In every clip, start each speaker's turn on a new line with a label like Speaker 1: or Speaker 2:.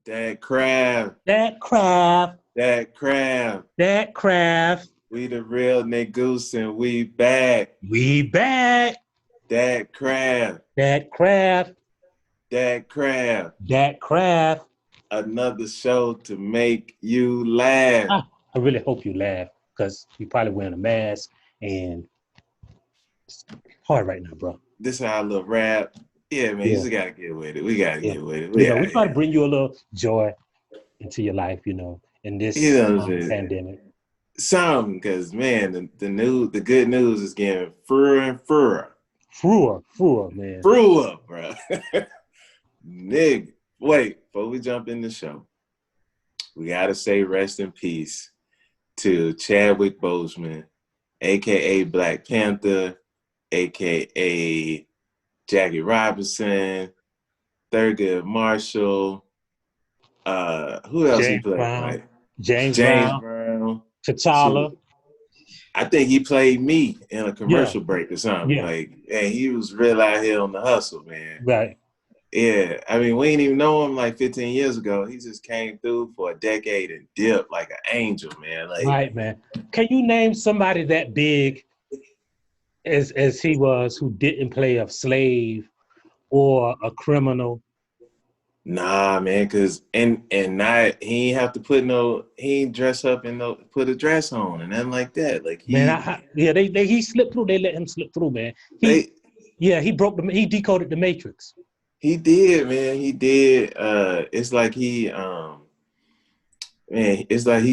Speaker 1: That craft.
Speaker 2: That craft.
Speaker 1: That craft.
Speaker 2: That craft.
Speaker 1: We the real Negus and we back.
Speaker 2: We back.
Speaker 1: That craft.
Speaker 2: That craft.
Speaker 1: That craft.
Speaker 2: That craft.
Speaker 1: Another show to make you laugh.
Speaker 2: I really hope you laugh because you're probably wearing a mask and it's hard right now, bro.
Speaker 1: This is our little rap. Yeah, man, you just gotta get with it. We gotta get with it.
Speaker 2: We try to bring you a little joy into your life, in this pandemic.
Speaker 1: Something, because man, the good news is getting further and further.
Speaker 2: Fruer, man.
Speaker 1: Fruer, bro. Nigga. Wait, before we jump in the show, we gotta say rest in peace to Chadwick Boseman, aka Black Panther, aka Jackie Robinson, Thurgood Marshall. Who else he played? Right?
Speaker 2: James Brown. T'Challa.
Speaker 1: I think he played me in a commercial break or something. Yeah. And he was real out here on the hustle, man.
Speaker 2: Right.
Speaker 1: Yeah. I mean, we didn't even know him like 15 years ago. He just came through for a decade and dipped like an angel, man.
Speaker 2: Right, man. Can you name somebody that big as he was who didn't play a slave or a criminal?
Speaker 1: Nah, man, he ain't have to he ain't dress up and put a dress on and nothing like that.
Speaker 2: He slipped through. They let him slip through, man. He decoded the Matrix.
Speaker 1: He did, man. He did. It's like he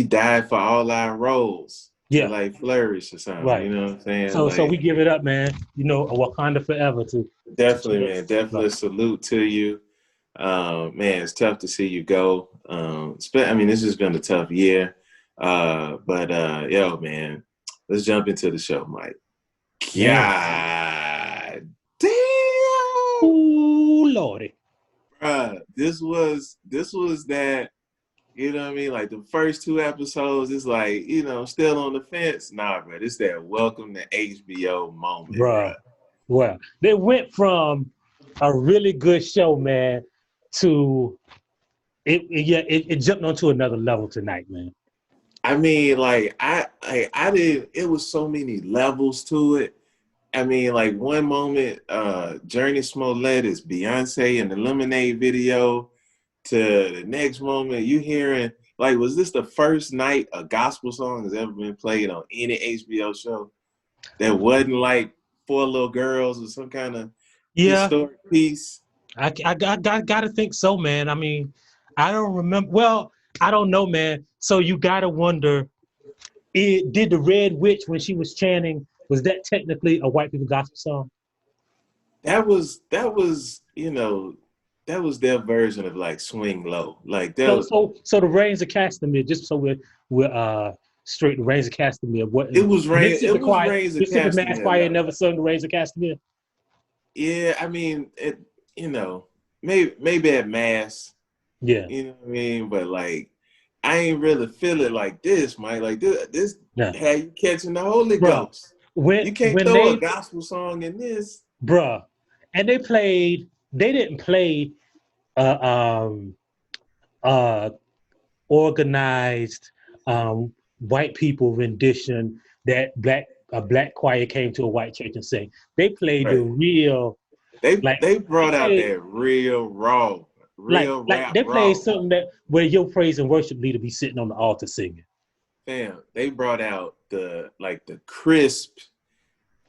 Speaker 1: died for all our roles.
Speaker 2: Yeah,
Speaker 1: to like flourish or something. Right. You know what I'm saying?
Speaker 2: So we give it up, man. A Wakanda forever to.
Speaker 1: Definitely, man. Definitely a salute to you. Man, it's tough to see you go. This has been a tough year. Yo, man, let's jump into the show, Mike. God damn.
Speaker 2: Ooh, Lordy.
Speaker 1: Bruh, this was that, you know what I mean? Like the first two episodes, it's like, still on the fence. Nah, bro, it's that welcome to HBO moment, bruh.
Speaker 2: Well, they went from a really good show, man, to it jumped onto another level tonight, man.
Speaker 1: I mean, it was so many levels to it. I mean, like one moment, Journey Smollett is Beyonce in the Lemonade video, to the next moment you hearing, was this the first night a gospel song has ever been played on any HBO show that wasn't like Four Little Girls or some kind of historic piece?
Speaker 2: I gotta think so, man. I mean, I don't remember. Well, I don't know, man. So you gotta wonder, did the Red Witch, when she was chanting, was that technically a white people gospel song?
Speaker 1: That was their version of like Swing Low.
Speaker 2: So the Reigns of Castamere, just so we're straight, the Reigns of Castamere.
Speaker 1: It was Reigns of Castamere.
Speaker 2: Mississippi Mass Choir never sung the Reigns of Castamere.
Speaker 1: Yeah, I mean, maybe at Mass.
Speaker 2: Yeah.
Speaker 1: You know what I mean? But I ain't really feel it like this, Mike. Like this had you catching the Holy Ghost. You can't throw a gospel song in this.
Speaker 2: Bruh. And they didn't play organized white people rendition that a black choir came to a white church and sang. They played the real.
Speaker 1: They brought out that real raw, rap.
Speaker 2: They played something where your praise and worship leader be sitting on the altar singing.
Speaker 1: Fam, they brought out the crisp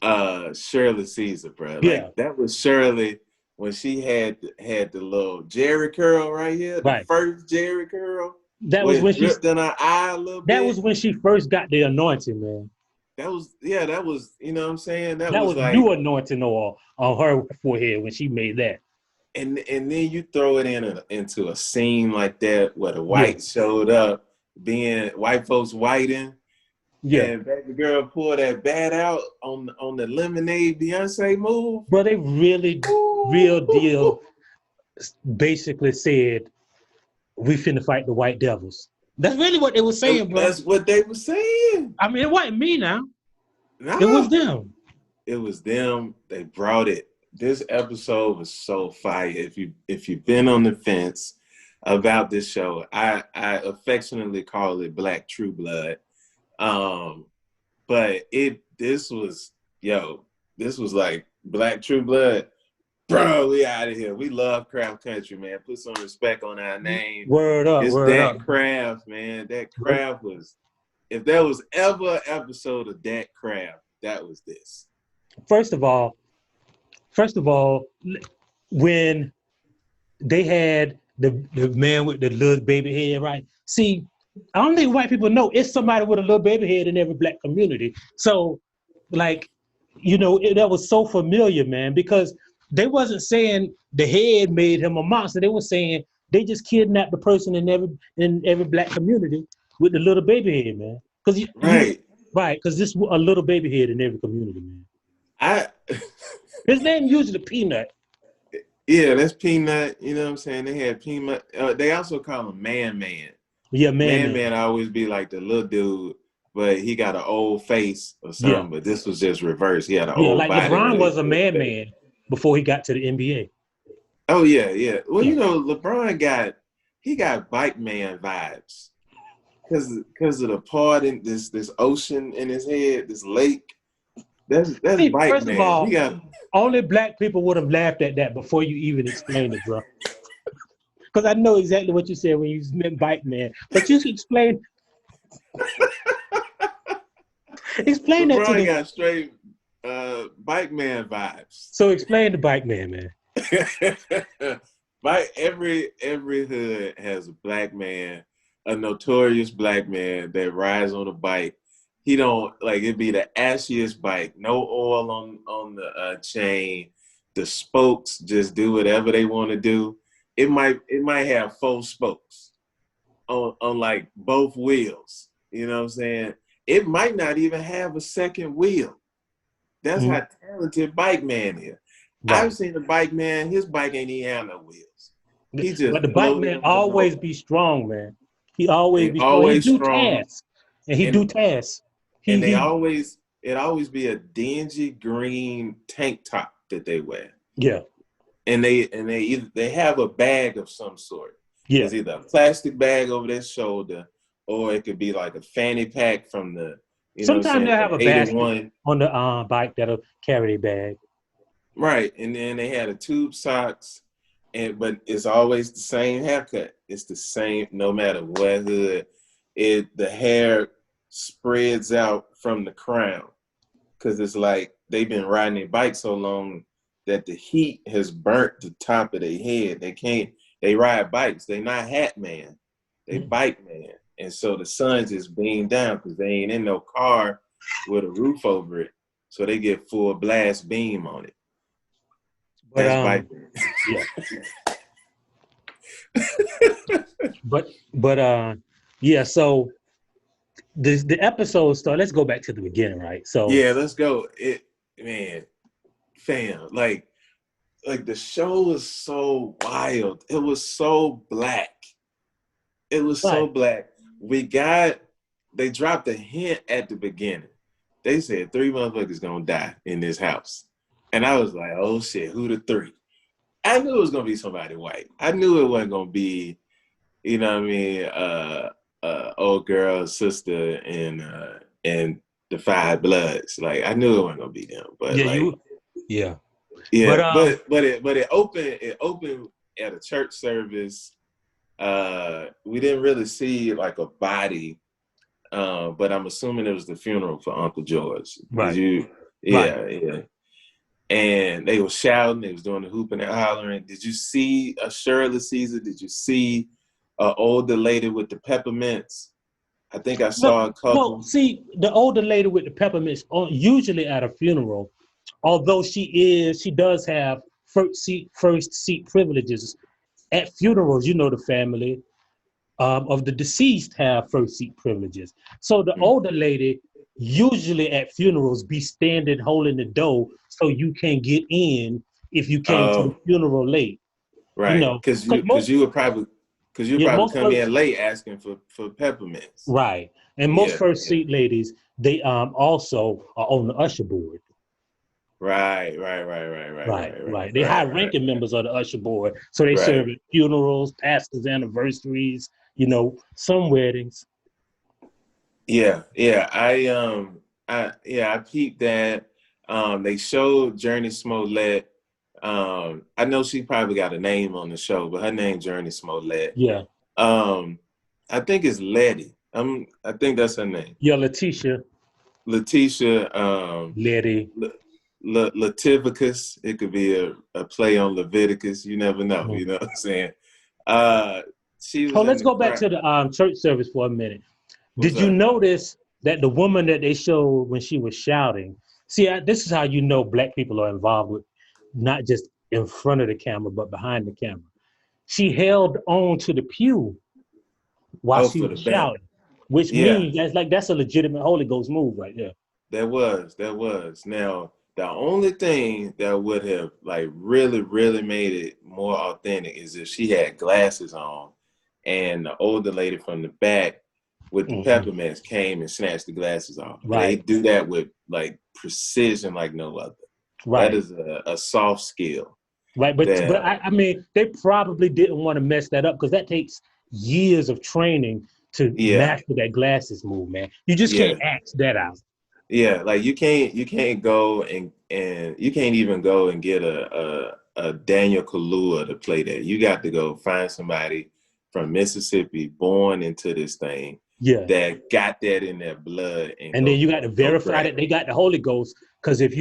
Speaker 1: Shirley Caesar, bro. That was Shirley when she had the little Jerry curl right here, the first Jerry curl.
Speaker 2: That was when she
Speaker 1: dripped in her eye a little bit.
Speaker 2: That was when she first got the anointing, man.
Speaker 1: That was, you know what I'm saying?
Speaker 2: That was new anointing oil on her forehead when she made that.
Speaker 1: And then you throw it into a scene like that where the white showed up, being white folks whiting. Yeah. And baby girl pulled that bat out on the Lemonade Beyonce move.
Speaker 2: But they really, real deal, basically said, we finna fight the white devils. That's really what they were saying, bro.
Speaker 1: That's what they were saying.
Speaker 2: I mean, it wasn't me now. No. It was them.
Speaker 1: It was them. They brought it. This episode was so fire. If you've been on the fence, about this show. I affectionately call it Black True Blood. But this was like Black True Blood. Bro, we out of here. We love Craft Country, man. Put some respect on our name.
Speaker 2: Word up,
Speaker 1: It's
Speaker 2: word
Speaker 1: that
Speaker 2: up.
Speaker 1: Craft, man. That Craft was, if there was ever an episode of that Craft, that was this.
Speaker 2: First of all, when they had the man with the little baby head, right? See, I don't think white people know it's somebody with a little baby head in every black community. So, like, that was so familiar, man, because they wasn't saying the head made him a monster. They were saying they just kidnapped the person in every black community with the little baby head, man. Because right, because this a little baby head in every community, man. His name usually Peanut.
Speaker 1: Yeah, that's Peanut. You know what I'm saying? They had Peanut. They also call him Man.
Speaker 2: Yeah, Man.
Speaker 1: Man always be like the little dude, but he got an old face or something. Yeah. But this was just reverse. He had an old
Speaker 2: like
Speaker 1: body.
Speaker 2: LeBron was a man before he got to the NBA.
Speaker 1: Oh yeah. Well, LeBron got bike man vibes because of the part in this ocean in his head, this lake. That's bike man.
Speaker 2: First of all, only black people would have laughed at that before you even explained it, bro. Because I know exactly what you said when you meant bike man, but you should explain. Explain
Speaker 1: LeBron
Speaker 2: that to them.
Speaker 1: Got straight bike man vibes.
Speaker 2: So explain the bike man.
Speaker 1: Every hood has a black man, a notorious black man that rides on a bike. He don't it'd be the ashiest bike, no oil on the chain. The spokes just do whatever they want to do. It might have 4 spokes on like both wheels. You know what I'm saying? It might not even have a second wheel. That's how talented bike man is. Right. I've seen the bike man, his bike ain't even have no wheels.
Speaker 2: But the bike man always be strong, man. He always be strong. He do tasks. And he do tasks.
Speaker 1: It always be a dingy green tank top that they wear.
Speaker 2: Yeah.
Speaker 1: And they have a bag of some sort.
Speaker 2: Yeah.
Speaker 1: It's either a plastic bag over their shoulder, or it could be like a fanny pack from the
Speaker 2: sometimes they'll have a basket on the bike that'll carry a bag.
Speaker 1: Right. And then they had a tube socks, but it's always the same haircut. It's the same no matter what hood. The hair spreads out from the crown, because it's like they've been riding their bike so long that the heat has burnt the top of their head. They ride bikes. They not hat man. They bike man. And so the sun just beam down because they ain't in no car with a roof over it. So they get full blast beam on it.
Speaker 2: But,
Speaker 1: that's bike
Speaker 2: man. Yeah. So the episode start. Let's go back to the beginning, right? So
Speaker 1: yeah, let's go. Fam, like the show was so wild. It was so black. So black. They dropped a hint at the beginning. They said 3 motherfuckers gonna die in this house. And I was like, oh shit, who the 3? I knew it was gonna be somebody white. I knew it wasn't gonna be, you know what I mean, old girl, sister, and the 5 Bloods. Like I knew it wasn't gonna be them. But
Speaker 2: yeah.
Speaker 1: But it opened at a church service. We didn't really see like a body, but I'm assuming it was the funeral for Uncle George.
Speaker 2: Right.
Speaker 1: Yeah. And they were shouting, they was doing the hooping and hollering. Did you see a Shirley Caesar? Did you see an older lady with the peppermints? I think I saw a couple.
Speaker 2: Well, see, the older lady with the peppermints, usually at a funeral, although she does have first seat privileges. At funerals, the family of the deceased have first seat privileges. So the older lady usually at funerals be standing holding the door so you can get in if you came to the funeral late.
Speaker 1: Right. Because you would probably come in late asking for peppermints.
Speaker 2: Right. And most first seat ladies, they also are on the usher board.
Speaker 1: Right, right, right, right, right,
Speaker 2: Right,
Speaker 1: right, right,
Speaker 2: right. They
Speaker 1: right, right,
Speaker 2: high-ranking members of the usher board, so they
Speaker 1: right.
Speaker 2: serve at funerals, pastors' anniversaries, some weddings.
Speaker 1: Yeah, yeah. I peeped that. They showed Journey Smollett. I know she probably got a name on the show, but her name Journey Smollett.
Speaker 2: Yeah,
Speaker 1: Um, I think it's Letty. I think that's her name.
Speaker 2: yeah. Letitia,
Speaker 1: Letitia,
Speaker 2: Letty.
Speaker 1: Letivicus. It could be a play on Leviticus. You never know.
Speaker 2: Mhm.
Speaker 1: You know what I'm saying? Uh, she
Speaker 2: Oh,
Speaker 1: was in
Speaker 2: let's
Speaker 1: the
Speaker 2: go back
Speaker 1: crowd.
Speaker 2: to the church service for a minute.
Speaker 1: What's
Speaker 2: Did you
Speaker 1: up?
Speaker 2: notice that the woman that they showed when she was shouting? See, this is how you know black people are involved with not just in front of the camera, but behind the camera. She held on to the pew while
Speaker 1: Oh,
Speaker 2: she
Speaker 1: for the
Speaker 2: was
Speaker 1: band.
Speaker 2: shouting, which
Speaker 1: Yeah,
Speaker 2: means that's a legitimate Holy Ghost move right there.
Speaker 1: there was. Now, the only thing that would have like really, really made it more authentic is if she had glasses on and the older lady from the back with the
Speaker 2: Mhm.
Speaker 1: peppermints came and snatched the glasses off. And they
Speaker 2: Right,
Speaker 1: do that with like precision like no other. That
Speaker 2: right,
Speaker 1: is a soft skill
Speaker 2: right. But
Speaker 1: that,
Speaker 2: I mean, they probably didn't want to mess that up because that takes years of training to
Speaker 1: yeah,
Speaker 2: master that glasses move, man. You just
Speaker 1: yeah.
Speaker 2: can't act that out.
Speaker 1: Yeah, like you can't go and you can't even go and get a Daniel Kaluuya to play that. You got to go find somebody from Mississippi born into this thing
Speaker 2: Yeah.
Speaker 1: that got that in their blood and
Speaker 2: And then
Speaker 1: go
Speaker 2: you got to
Speaker 1: go
Speaker 2: verify
Speaker 1: crack.
Speaker 2: that they got the Holy Ghost. Because if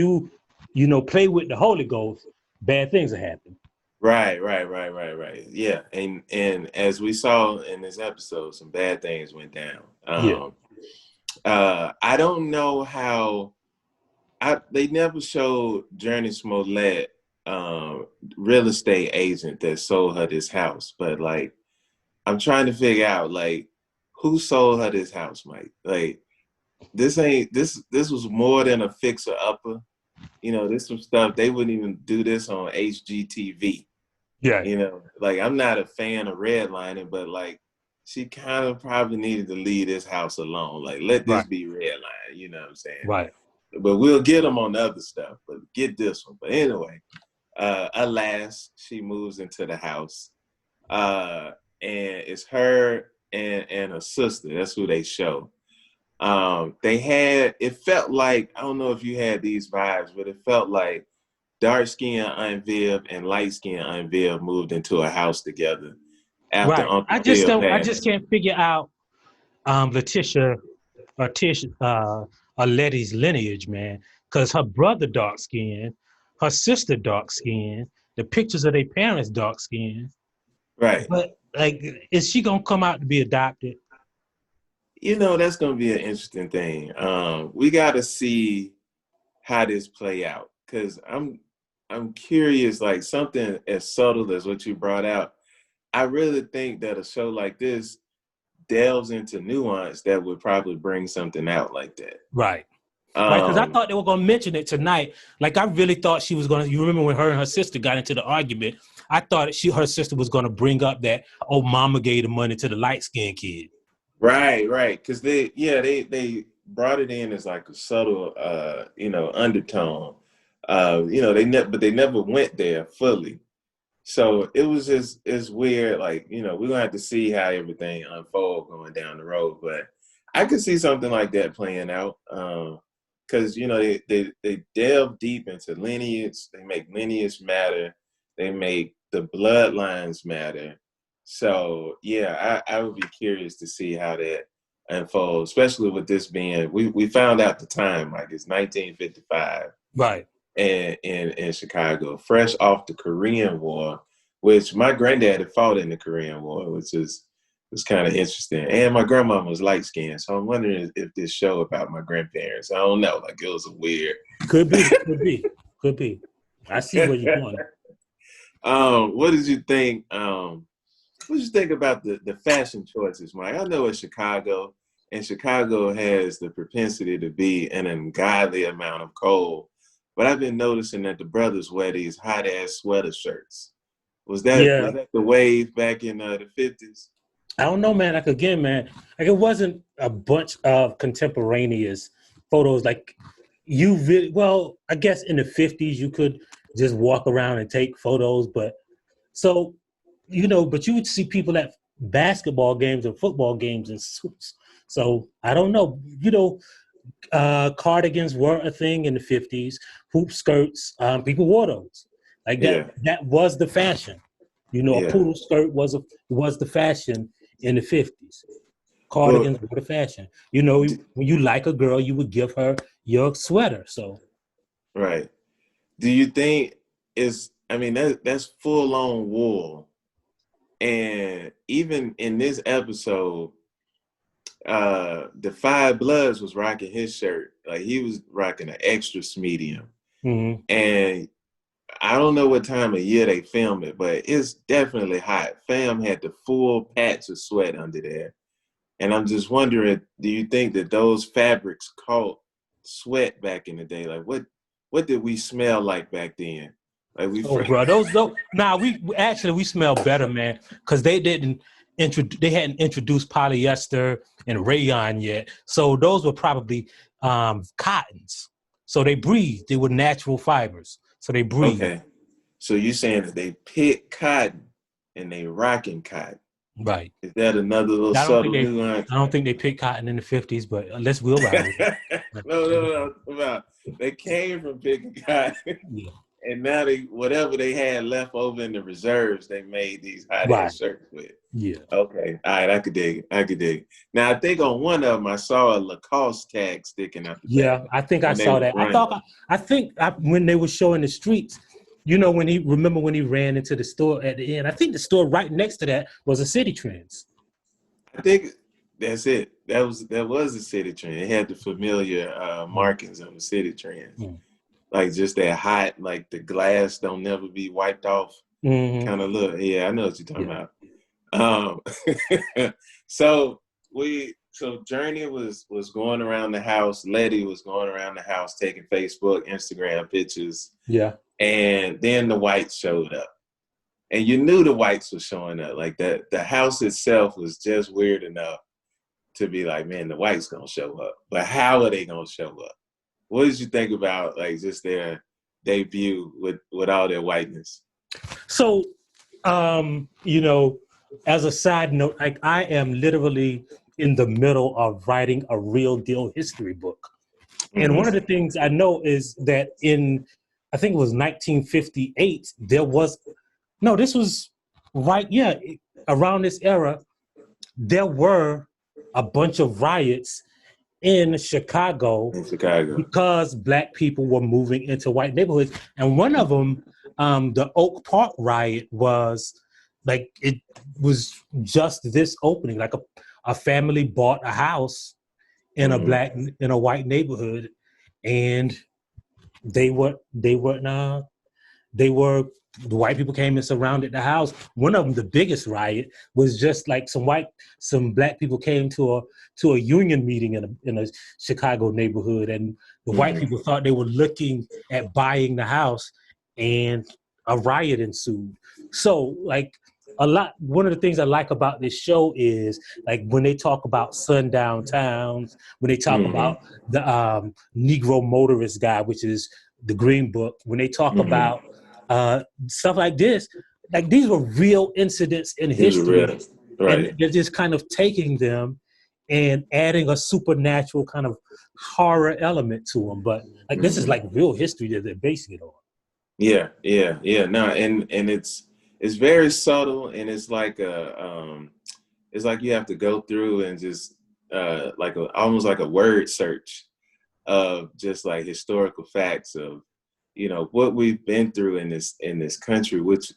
Speaker 2: play with the Holy Ghost, bad things will happen.
Speaker 1: Right, right, right, right, right. Yeah, and as we saw in this episode, some bad things went down.
Speaker 2: Yeah.
Speaker 1: I don't know how. They never showed Journey Smollett, real estate agent that sold her this house, but like I'm trying to figure out like who sold her this house, Mike. Like this ain't this was more than a fixer upper. This some stuff they wouldn't even do this on HGTV.
Speaker 2: Yeah.
Speaker 1: Like I'm not a fan of redlining, but like she kind of probably needed to leave this house alone. Like let this
Speaker 2: Right.
Speaker 1: be redline. You know what I'm saying?
Speaker 2: Right.
Speaker 1: But we'll get them on the other stuff. But get this one. But anyway, alas, she moves into the house, and it's her and her sister. That's who they show. It felt like, I don't know if you had these vibes, but it felt like dark skin Aunt Viv and light skin Aunt Viv moved into a house together after
Speaker 2: Right.
Speaker 1: Uncle
Speaker 2: I just
Speaker 1: Phil
Speaker 2: don't. I just
Speaker 1: passed.
Speaker 2: can't figure out Letitia or Tish or Letty's lineage, man. Because her brother dark skinned, her sister dark skinned, the pictures of their parents dark skinned.
Speaker 1: Right.
Speaker 2: But like, is she gonna come out to be adopted?
Speaker 1: That's going to be an interesting thing. We got to see how this play out because I'm curious, like something as subtle as what you brought out. I really think that a show like this delves into nuance that would probably bring something out like that.
Speaker 2: Right. Right, because I
Speaker 1: Um,
Speaker 2: thought they were going to mention it tonight. Like I really thought she was going to. You remember when her and her sister got into the argument? I thought her sister was going to bring up that mama gave the money to the light skinned kid.
Speaker 1: right, because they brought it in as like a subtle undertone. But they never went there fully. So it was just it's weird. Like we're gonna have to see how everything unfold going down the road. But I could see something like that playing out because they delve deep into lineage. They make lineage matter. They make the bloodlines matter. So yeah, I would be curious to see how that unfolds, especially with this being we found out the time like it's 1955
Speaker 2: Right.
Speaker 1: in Chicago, fresh off the Korean War, which my granddad had fought in the Korean War, which was kind of interesting. And my grandma was light skinned, so I'm wondering if this show about my grandparents. I don't know, like it was a weird.
Speaker 2: Could be. Could be. Could be. I see where you're going.
Speaker 1: What did you think? What did you think about the fashion choices, Mike? I know it's Chicago, and Chicago has the propensity to be an ungodly amount of cold. But I've been noticing that the brothers wear these hot ass sweater shirts. Was that
Speaker 2: Yeah.
Speaker 1: was that the wave back in the 50s?
Speaker 2: I don't know, man. Like again, man. Like it wasn't a bunch of contemporaneous photos. Like you really, well, I guess in the 50s you could just walk around and take photos, but so, but you would see people at basketball games and football games in suits. So I don't know. Cardigans were a thing in the 50s. Hoop skirts, people wore those. Like that.
Speaker 1: Yeah,
Speaker 2: That was the fashion. A
Speaker 1: yeah.
Speaker 2: poodle skirt was the fashion in the 50s.
Speaker 1: Well,
Speaker 2: Cardigans were the fashion. When you like a girl, you would give her your sweater. So
Speaker 1: right. Do you think it's? I mean, that's full on wool, and even in this episode, the Five Bloods was rocking his shirt. Like he was rocking an extra medium,
Speaker 2: mhm.
Speaker 1: and I don't know what time of year they filmed it, but it's definitely hot. Fam had the full patch of sweat under there. And I'm just wondering, do you think that those fabrics caught sweat back in the day? Like what did we smell like back then? Like we
Speaker 2: Oh, bro, those. Nah, we smell better, man, because they hadn't introduced polyester and rayon yet. So those were probably cottons. So they breathed. They were natural fibers. So they breathed.
Speaker 1: okay. So you saying that they pick cotton and they rocking cotton.
Speaker 2: Right.
Speaker 1: Is that another little
Speaker 2: I don't think
Speaker 1: subtle
Speaker 2: they.
Speaker 1: nuance?
Speaker 2: I don't think they picked cotton in the 50s, but we'll ride with it.
Speaker 1: No. They came from picking cotton.
Speaker 2: Yeah.
Speaker 1: And now whatever they had left over in the reserves, they made these hot
Speaker 2: Right.
Speaker 1: ass shirts with.
Speaker 2: Yeah.
Speaker 1: Okay. All right, I could dig it. Now I think on one of them I saw a Lacoste tag sticking out the back
Speaker 2: Yeah, I think I
Speaker 1: when they
Speaker 2: saw
Speaker 1: was
Speaker 2: that.
Speaker 1: running.
Speaker 2: When they were showing the streets, when he ran into the store at the end. I think the store right next to that was a City Trends.
Speaker 1: I think that's it. That was the City Trend. It had the familiar markings on the City Trends.
Speaker 2: Mm.
Speaker 1: Like just that hot, like the glass don't never be wiped off
Speaker 2: Mm-hmm.
Speaker 1: kind of look. Yeah, I know what you're talking
Speaker 2: Yeah.
Speaker 1: about. So Journey was going around the house. Letty was going around the house taking Facebook, Instagram pictures.
Speaker 2: Yeah.
Speaker 1: And then the whites showed up. And you knew the whites were showing up. Like the house itself was just weird enough to be like, man, the whites gonna show up. But how are they gonna show up? What did you think about like just their debut with all their whiteness?
Speaker 2: So, as a side note, like I am literally in the middle of writing a real deal history book. And one of the things I know is that I think it was 1958, this was around this era, there were a bunch of riots in Chicago because Black people were moving into white neighborhoods. And one of them, the Oak Park riot, was like, it was just this opening, like a family bought a house in a white neighborhood, and the white people came and surrounded the house. One of them, the biggest riot, was just like some Black people came to a union meeting in a Chicago neighborhood, and the white people thought they were looking at buying the house, and a riot ensued. So like one of the things I like about this show is like when they talk about sundown towns, when they talk about the Negro motorist guy, which is the Green Book, when they talk about stuff like this, like these were real incidents in history,
Speaker 1: right.
Speaker 2: And they're just kind of taking them and adding a supernatural kind of horror element to them. But like this is like real history that they're basing it on.
Speaker 1: Yeah. No, and it's very subtle, and it's like it's like you have to go through and just almost like a word search of just like historical facts of what we've been through in this country, which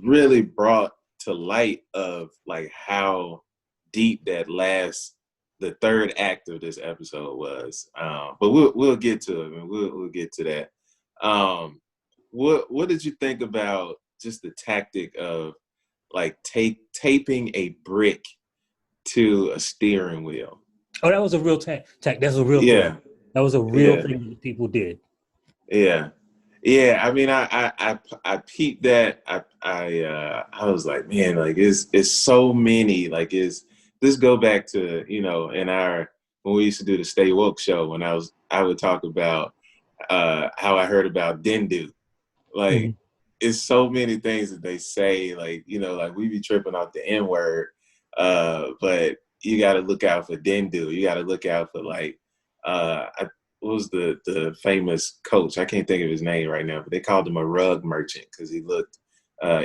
Speaker 1: really brought to light of like how deep the third act of this episode was. But we'll get to it, and we'll get to that. What did you think about just the tactic of like taping a brick to a steering wheel?
Speaker 2: Oh, that was a real that's a real thing. That was a real thing that people did.
Speaker 1: Yeah. I mean, I peeped that. I was like, man, like it's so many. Like this go back to in our when we used to do the Stay Woke show, when I would talk about how I heard about Dindu. Like, it's so many things that they say, like, you know, like we be tripping off the N-word, but you got to look out for Dindu. You got to look out for, like, what was the famous coach? I can't think of his name right now, but they called him a rug merchant because he looked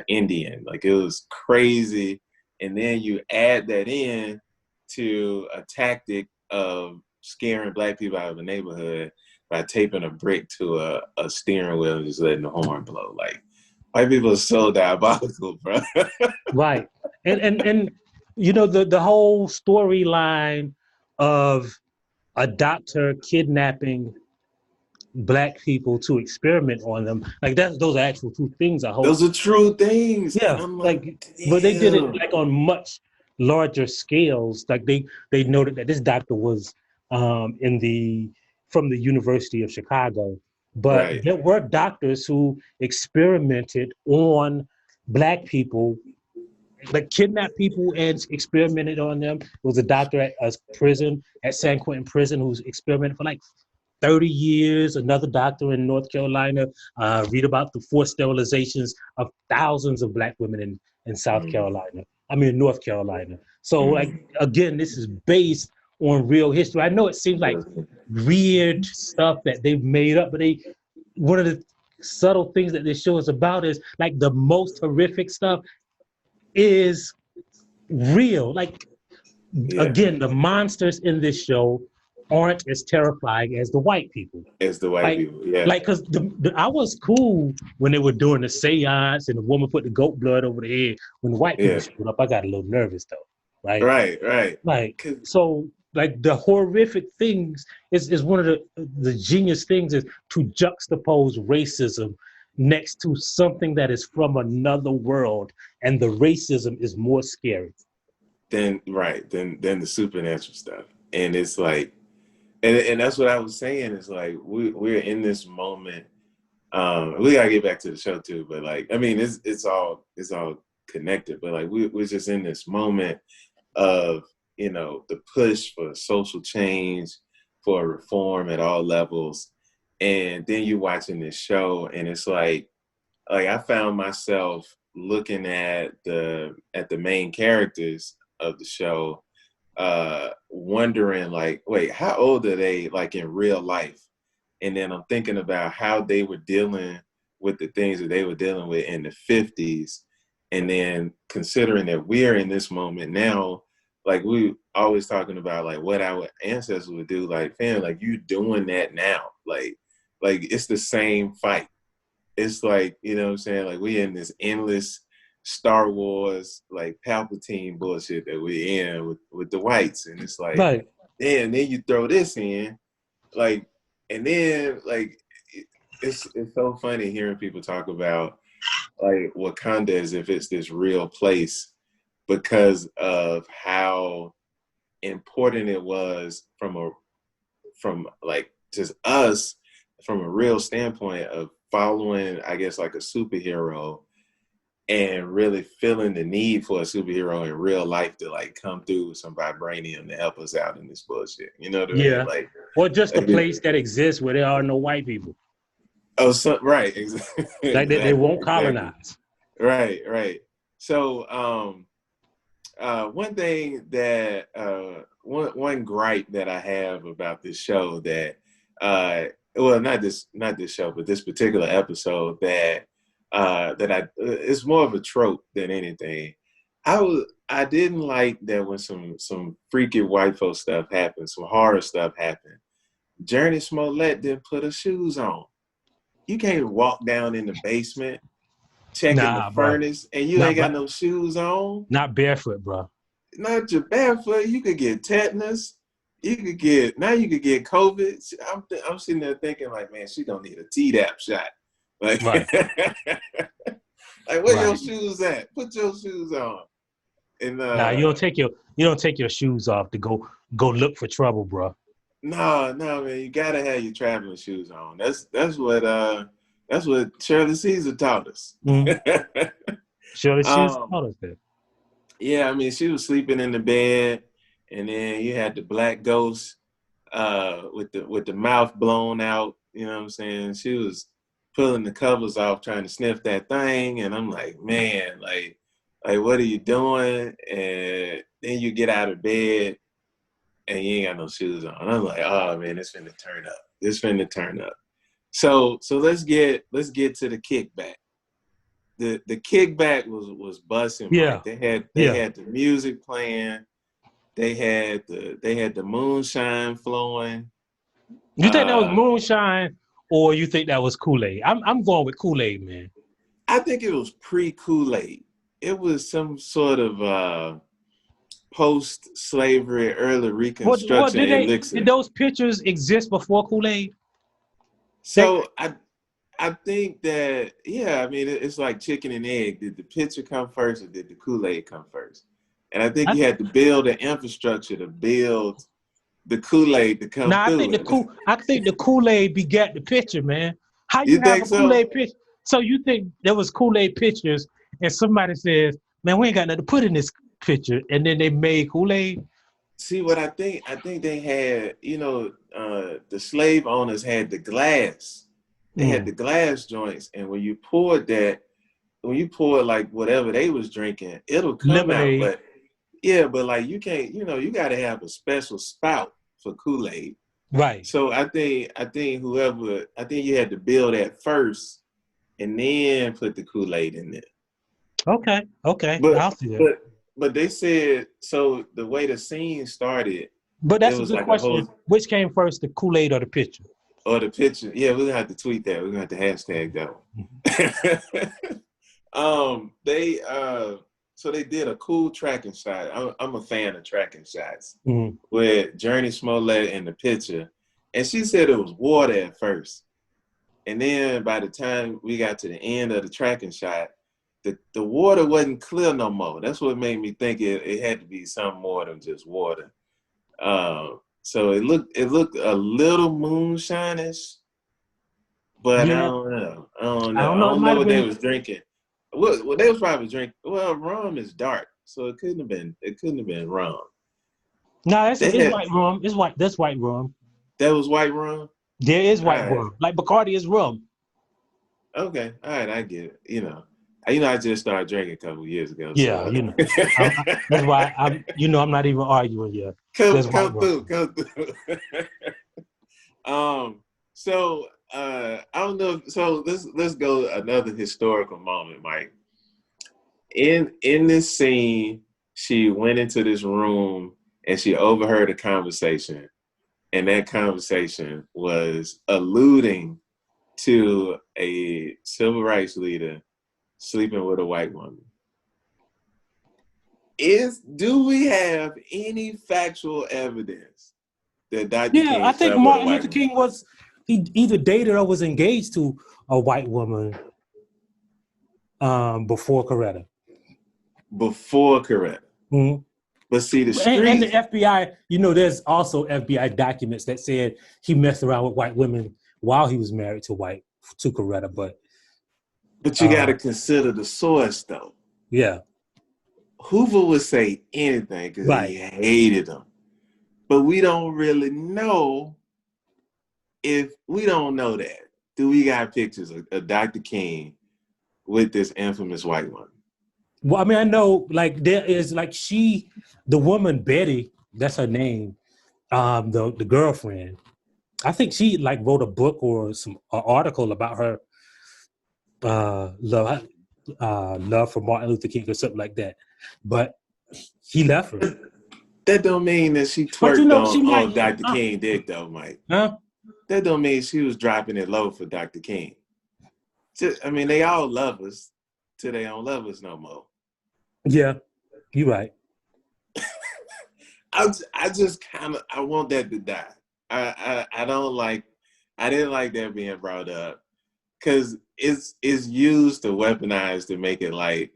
Speaker 1: Indian. Like, it was crazy. And then you add that in to a tactic of scaring black people out of the neighborhood by taping a brick to a steering wheel and just letting the horn blow. Like, white people are so diabolical, bro.
Speaker 2: Right. And you know, the whole storyline of a doctor kidnapping black people to experiment on them, like those are actual true things, I hope.
Speaker 1: Those are true things. And
Speaker 2: Yeah,
Speaker 1: I'm like,
Speaker 2: like, but they did it
Speaker 1: damn.
Speaker 2: like on much larger scales. Like they noted that this doctor was in the from the University of Chicago, but
Speaker 1: Right.
Speaker 2: there were doctors who experimented on black people, like kidnapped people and experimented on them. There was a doctor at a prison at San Quentin prison who's experimented for like 30 years. Another doctor in North Carolina, read about the forced sterilizations of thousands of black women in South Carolina. I mean, North Carolina. So, like, again, this is based on real history. I know it seems like weird stuff that they've made up, but one of the subtle things that this show is about is like the most horrific stuff is real. Like,
Speaker 1: Yeah.
Speaker 2: again, the monsters in this show aren't as terrifying as the white people.
Speaker 1: It's the white
Speaker 2: Like,
Speaker 1: people. Yeah.
Speaker 2: like, cause I was cool when they were doing the seance and the woman put the goat blood over the head. When the white people
Speaker 1: Yeah.
Speaker 2: showed up, I got a little nervous though, right?
Speaker 1: Right. Right.
Speaker 2: Like, so, like the horrific things is one of the genius things is to juxtapose racism next to something that is from another world, and the racism is more scary.
Speaker 1: Then the supernatural stuff. And it's like, and that's what I was saying, is like we're in this moment. We gotta get back to the show too, but like, I mean, it's all connected, but like we're just in this moment of, you know, the push for social change, for reform at all levels. And then you're watching this show and it's like I found myself looking at the main characters of the show, wondering like, wait, how old are they like in real life? And then I'm thinking about how they were dealing with the things that they were dealing with in the 50s. And then considering that we're in this moment now, like we always talking about like what our ancestors would do, like, fam, like you doing that now. Like it's the same fight. It's like, you know what I'm saying? Like we in this endless Star Wars, like Palpatine bullshit that we're in with the whites. And it's like,
Speaker 2: Right.
Speaker 1: then you throw this in, like, and then like, it's so funny hearing people talk about like Wakanda as if it's this real place because of how important it was from like just us from a real standpoint of following, I guess, like a superhero and really feeling the need for a superhero in real life to like come through with some vibranium to help us out in this bullshit. You know what I mean?
Speaker 2: Yeah.
Speaker 1: Like,
Speaker 2: Or just a place that exists where there are no white people.
Speaker 1: oh, so, right, exactly,
Speaker 2: Like they won't
Speaker 1: exactly.
Speaker 2: colonize.
Speaker 1: Right. So, one thing that one gripe that I have about this show that well, not this show, but this particular episode that it's more of a trope than anything. I didn't like that when some freaky white folk stuff happened, some horror stuff happened. Journey Smollett didn't put her shoes on. You can't walk down in the basement checking the
Speaker 2: Nah, bro.
Speaker 1: furnace and you
Speaker 2: Not
Speaker 1: ain't got no shoes on.
Speaker 2: not barefoot, bro.
Speaker 1: Not your barefoot. You could get tetanus. You could get COVID. I'm sitting there thinking like, man, she gonna need a Tdap shot. Like,
Speaker 2: Right.
Speaker 1: like where your shoes at? Put your shoes on. And
Speaker 2: Nah, you don't take your shoes off to go look for trouble, bro.
Speaker 1: no, man, you gotta have your traveling shoes on. That's what Shirley Caesar taught us.
Speaker 2: Shirley Caesar
Speaker 1: um,
Speaker 2: taught us that.
Speaker 1: Yeah, I mean, she was sleeping in the bed, and then you had the black ghost with the mouth blown out. You know what I'm saying? She was pulling the covers off, trying to sniff that thing, and I'm like, man, like what are you doing? And then you get out of bed and you ain't got no shoes on. I'm like, oh man, it's finna turn up. It's finna turn up. So let's get to the kickback. The kickback was busting,
Speaker 2: Yeah.
Speaker 1: Mike. They had
Speaker 2: Yeah.
Speaker 1: the music playing. They had the moonshine flowing.
Speaker 2: You think that was moonshine, or you think that was Kool-Aid? I'm going with Kool-Aid, man.
Speaker 1: I think it was pre-Kool-Aid. It was some sort of post-slavery, early Reconstruction elixir.
Speaker 2: Did those pictures exist before Kool-Aid?
Speaker 1: So I think that, yeah, I mean, it's like chicken and egg. Did the picture come first or did the Kool-Aid come first? And I think you had to build an infrastructure to build the Kool-Aid to come through.
Speaker 2: I think the Kool-Aid begat the picture, man. How
Speaker 1: You
Speaker 2: you have
Speaker 1: think
Speaker 2: a
Speaker 1: so?
Speaker 2: Kool-Aid picture? So you think there was Kool-Aid pictures and somebody says, man, we ain't got nothing to put in this picture, and then they made Kool-Aid?
Speaker 1: See what I think they had, the slave owners had the glass. They had the glass joints, and when you poured like whatever they was drinking, it'll come
Speaker 2: Lemonade.
Speaker 1: out. But like you can't, you got to have a special spout for Kool-Aid.
Speaker 2: Right.
Speaker 1: So I think you had to build that first, and then put the Kool-Aid in there.
Speaker 2: Okay. I'll see that.
Speaker 1: But they said, so the way the scene started.
Speaker 2: But that's a good question. Which came first, the Kool-Aid or the picture?
Speaker 1: Or the picture. Yeah, we're gonna have to tweet that. We're gonna have to hashtag that one. So they did a cool tracking shot. I'm a fan of tracking shots.
Speaker 2: Mm-hmm.
Speaker 1: With Journey Smollett in the picture. And she said it was water at first. And then by the time we got to the end of the tracking shot, the water wasn't clear no more. That's what made me think it had to be something more than just water. So it looked a little moonshinish, but
Speaker 2: yeah.
Speaker 1: I don't know. I don't know what they was drinking. What they was probably drinking. Well, rum is dark, so it couldn't have been rum.
Speaker 2: No, it's white rum. It's white. That's white rum.
Speaker 1: That was white rum?
Speaker 2: There is white rum. Like Bacardi is rum.
Speaker 1: Okay. All right, I get it. I just started drinking a couple years ago.
Speaker 2: Yeah,
Speaker 1: so.
Speaker 2: That's why I'm not even arguing yet.
Speaker 1: Come through. So I don't know. So let's go another historical moment, Mike. In this scene, she went into this room and she overheard a conversation, and that conversation was alluding to a civil rights leader sleeping with a white woman. Do we have any factual evidence that Dr. King
Speaker 2: I think
Speaker 1: slept
Speaker 2: Martin
Speaker 1: with a
Speaker 2: Luther
Speaker 1: white
Speaker 2: King was either dated or was engaged to a white woman before Coretta.
Speaker 1: Before Coretta.
Speaker 2: Mm-hmm.
Speaker 1: But see, the street
Speaker 2: and the FBI, there's also FBI documents that said he messed around with white women while he was married to Coretta, but
Speaker 1: you got to consider the source, though.
Speaker 2: Yeah.
Speaker 1: Hoover would say anything because he hated them. But we don't really know if we don't know that. Do we got pictures of Dr. King with this infamous white woman?
Speaker 2: Well, I mean, I know, like, there is, like, the woman, Betty, that's her name, the girlfriend. I think she, like, wrote a book or an article about her love for Martin Luther King or something like that. But he left her.
Speaker 1: That don't mean that she twerked on Dr. King dick, though, Mike.
Speaker 2: Huh?
Speaker 1: That don't mean she was dropping it low for Dr. King. They all love us till they don't love us no more.
Speaker 2: Yeah, you're right.
Speaker 1: I want that to die. I didn't like that being brought up because it's used to weaponize to make it like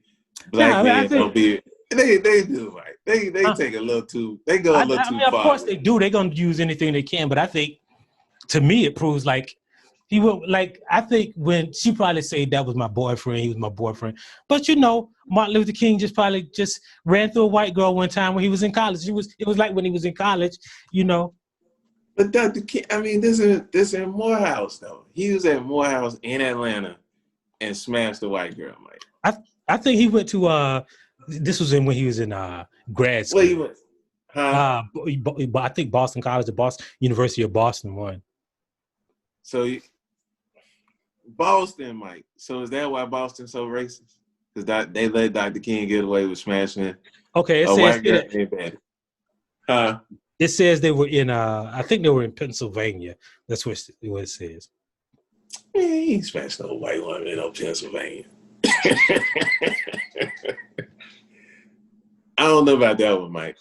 Speaker 1: black men don't be. They do, right. They take a little too. They go a little too far.
Speaker 2: Of course they do. They're gonna use anything they can. But I think, to me, it proves like he will. Like I think when she probably said that was my boyfriend, he was my boyfriend. But Martin Luther King probably ran through a white girl one time when he was in college. It was like when he was in college,
Speaker 1: But Dr. King, I mean, this in Morehouse though. He was at Morehouse in Atlanta and smashed the white girl, Mike.
Speaker 2: I think he went to this was when he was in grad school.
Speaker 1: Well, he went, huh?
Speaker 2: But I think Boston College, the Boston University of Boston won.
Speaker 1: So Boston, Mike. So is that why Boston's so racist? Because they let Dr. King get away with smashing
Speaker 2: Okay,
Speaker 1: a white girl named Betty. Huh?
Speaker 2: It says they were in I think they were in Pennsylvania. That's what it says.
Speaker 1: Man, he ain't smashed no white woman in Pennsylvania. I don't know about that one, Mike.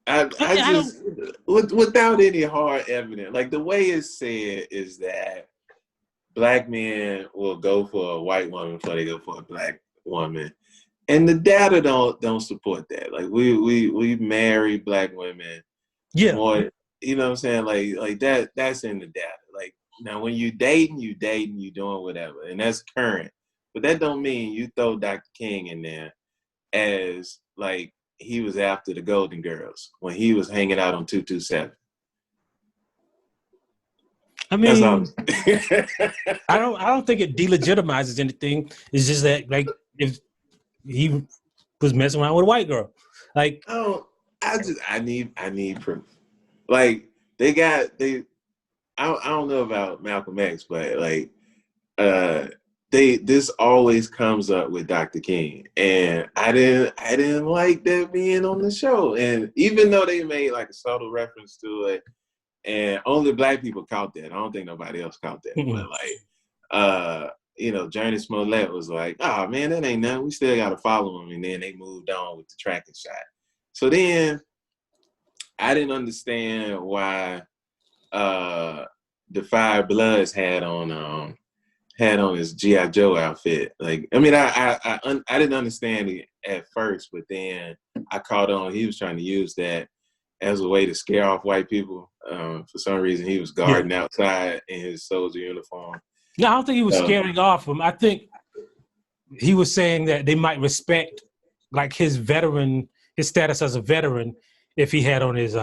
Speaker 1: I just without any hard evidence, like the way it's said is that black men will go for a white woman before they go for a black woman, and the data don't support that. Like we marry black women, more. You know what I'm saying? Like that's in the data. Like now, when you dating, you doing whatever, and that's current. But that don't mean you throw Dr. King in there as like he was after the Golden Girls when he was hanging out on 227.
Speaker 2: I mean, I don't think it delegitimizes anything. It's just that like if he was messing around with a white girl, like
Speaker 1: I need proof. Like I don't know about Malcolm X, but like this always comes up with Dr. King, and I didn't like that being on the show. And even though they made like a subtle reference to it, and only black people caught that, I don't think nobody else caught that.
Speaker 2: Mm-hmm.
Speaker 1: But like Journey Smollett was like, oh man, that ain't nothing. We still gotta follow him. And then they moved on with the tracking shot. So then I didn't understand why the Five Bloods had on his G.I. Joe outfit. Like, I mean, I didn't understand it at first, but then I caught on. He was trying to use that as a way to scare off white people. For some reason, he was guarding outside in his soldier uniform.
Speaker 2: No, I don't think he was scaring off them. I think he was saying that they might respect like his status as a veteran if he had on his